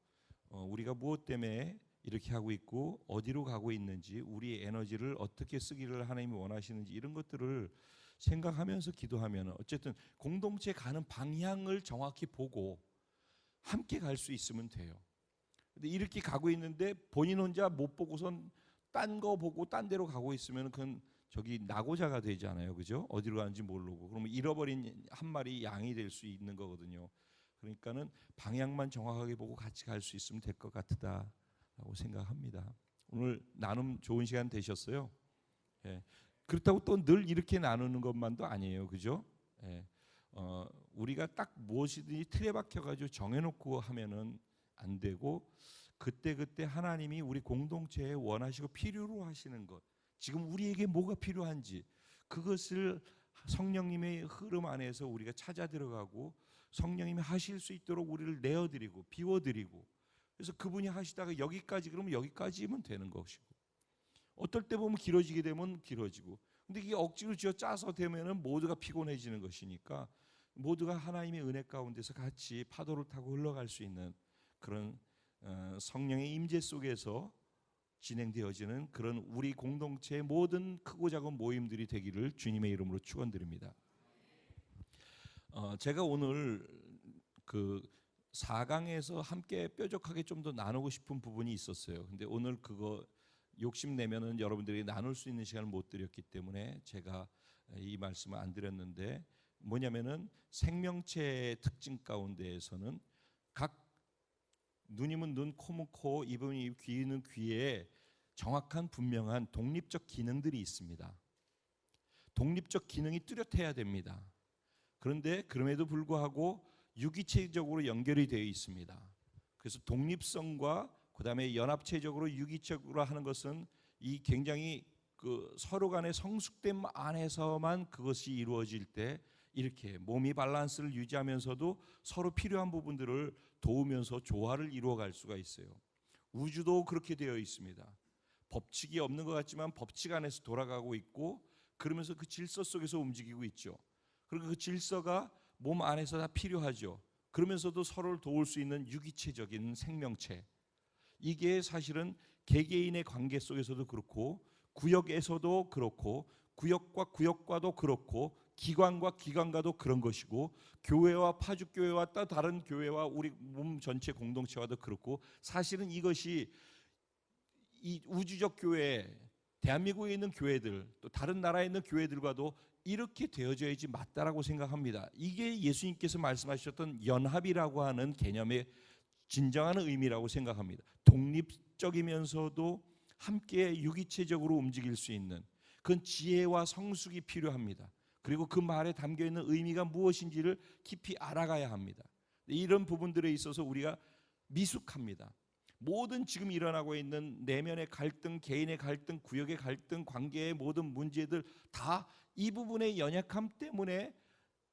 우리가 무엇 때문에 이렇게 하고 있고 어디로 가고 있는지, 우리의 에너지를 어떻게 쓰기를 하나님이 원하시는지 이런 것들을 생각하면서 기도하면 어쨌든 공동체 가는 방향을 정확히 보고 함께 갈 수 있으면 돼요. 근데 이렇게 가고 있는데 본인 혼자 못 보고선 딴 거 보고 딴 데로 가고 있으면 그건 저기 낙오자가 되잖아요. 그죠? 어디로 가는지 모르고. 그러면 잃어버린 한 마리 양이 될 수 있는 거거든요. 그러니까는 방향만 정확하게 보고 같이 갈 수 있으면 될 것 같다라고 생각합니다. 오늘 나눔 좋은 시간 되셨어요? 예. 그렇다고 또 늘 이렇게 나누는 것만도 아니에요, 그죠? 예. 우리가 딱 무엇이든지 틀에 박혀가지고 정해놓고 하면은 안 되고 그때 하나님이 우리 공동체에 원하시고 필요로 하시는 것, 지금 우리에게 뭐가 필요한지 그것을 성령님의 흐름 안에서 우리가 찾아 들어가고 성령님이 하실 수 있도록 우리를 내어드리고 비워드리고, 그래서 그분이 하시다가 여기까지 그러면 여기까지면 되는 것이고, 어떨 때 보면 길어지게 되면 길어지고, 근데 이게 억지로 쥐어 짜서 되면은 모두가 피곤해지는 것이니까 모두가 하나님의 은혜 가운데서 같이 파도를 타고 흘러갈 수 있는 그런 성령의 임재 속에서 진행되어지는 그런 우리 공동체의 모든 크고 작은 모임들이 되기를 주님의 이름으로 축원드립니다. 제가 오늘 그 4강에서 함께 뾰족하게 좀 더 나누고 싶은 부분이 있었어요. 근데 오늘 그거 욕심내면은 여러분들이 나눌 수 있는 시간을 못 드렸기 때문에 제가 이 말씀을 안 드렸는데, 뭐냐면은 생명체의 특징 가운데에서는 각 눈이면 눈, 코면 코, 입은 입, 귀는 귀에 정확한 분명한 독립적 기능들이 있습니다. 독립적 기능이 뚜렷해야 됩니다. 그런데 그럼에도 불구하고 유기체적으로 연결이 되어 있습니다. 그래서 독립성과 그다음에 연합체적으로 유기적으로 하는 것은 이 굉장히 그 서로 간의 성숙됨 안에서만 그것이 이루어질 때 이렇게 몸이 밸런스를 유지하면서도 서로 필요한 부분들을 도우면서 조화를 이루어갈 수가 있어요. 우주도 그렇게 되어 있습니다. 법칙이 없는 것 같지만 법칙 안에서 돌아가고 있고, 그러면서 그 질서 속에서 움직이고 있죠. 그리고 그 질서가 몸 안에서 다 필요하죠. 그러면서도 서로를 도울 수 있는 유기체적인 생명체, 이게 사실은 개개인의 관계 속에서도 그렇고 구역에서도 그렇고 구역과 구역과도 그렇고 기관과 기관과도 그런 것이고 교회와 파죽교회와 또 다른 교회와 우리 몸 전체 공동체와도 그렇고, 사실은 이것이 이 우주적 교회, 대한민국에 있는 교회들 또 다른 나라에 있는 교회들과도 이렇게 되어져야지 맞다라고 생각합니다. 이게 예수님께서 말씀하셨던 연합이라고 하는 개념의 진정한 의미라고 생각합니다. 독립적이면서도 함께 유기체적으로 움직일 수 있는 그건 지혜와 성숙이 필요합니다. 그리고 그 말에 담겨있는 의미가 무엇인지를 깊이 알아가야 합니다. 이런 부분들에 있어서 우리가 미숙합니다. 모든 지금 일어나고 있는 내면의 갈등, 개인의 갈등, 구역의 갈등, 관계의 모든 문제들 다 이 부분의 연약함 때문에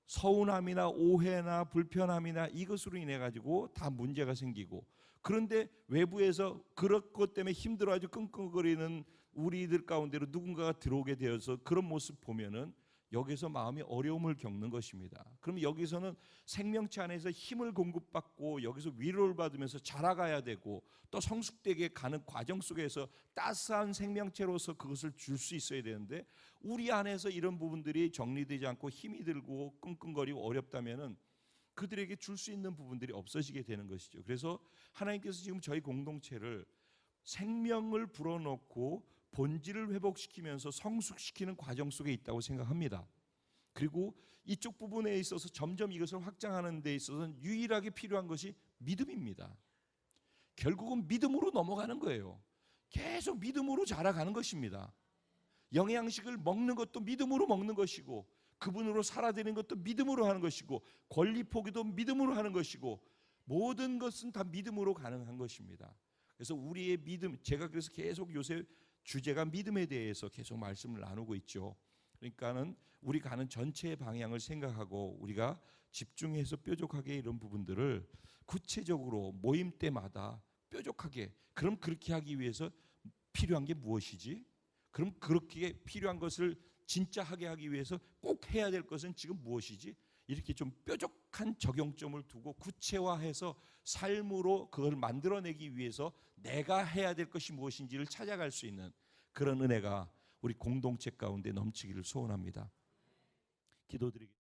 서운함이나 오해나 불편함이나 이것으로 인해 가지고 다 문제가 생기고, 그런데 외부에서 그런 것 때문에 힘들어가지고 끙끙거리는 우리들 가운데로 누군가가 들어오게 되어서 그런 모습 보면은 여기서 마음이 어려움을 겪는 것입니다. 그럼 여기서는 생명체 안에서 힘을 공급받고 여기서 위로를 받으면서 자라가야 되고 또 성숙되게 가는 과정 속에서 따스한 생명체로서 그것을 줄 수 있어야 되는데, 우리 안에서 이런 부분들이 정리되지 않고 힘이 들고 끙끙거리고 어렵다면은 그들에게 줄 수 있는 부분들이 없어지게 되는 것이죠. 그래서 하나님께서 지금 저희 공동체를 생명을 불어넣고 본질을 회복시키면서 성숙시키는 과정 속에 있다고 생각합니다. 그리고 이쪽 부분에 있어서 점점 이것을 확장하는 데 있어서는 유일하게 필요한 것이 믿음입니다. 결국은 믿음으로 넘어가는 거예요. 계속 믿음으로 자라가는 것입니다. 영양식을 먹는 것도 믿음으로 먹는 것이고 그분으로 살아되는 것도 믿음으로 하는 것이고 권리 포기도 믿음으로 하는 것이고 모든 것은 다 믿음으로 가능한 것입니다. 그래서 우리의 믿음, 제가 그래서 계속 요새 주제가 믿음에 대해서 계속 말씀을 나누고 있죠. 그러니까는 우리 가는 전체의 방향을 생각하고 우리가 집중해서 뾰족하게 이런 부분들을 구체적으로 모임 때마다 뾰족하게, 그럼 그렇게 하기 위해서 필요한 게 무엇이지? 그럼 그렇게 필요한 것을 진짜 하게 하기 위해서 꼭 해야 될 것은 지금 무엇이지? 이렇게 좀 뾰족한 적용점을 두고 구체화해서 삶으로 그걸 만들어내기 위해서 내가 해야 될 것이 무엇인지를 찾아갈 수 있는 그런 은혜가 우리 공동체 가운데 넘치기를 소원합니다. 기도드리겠습니다.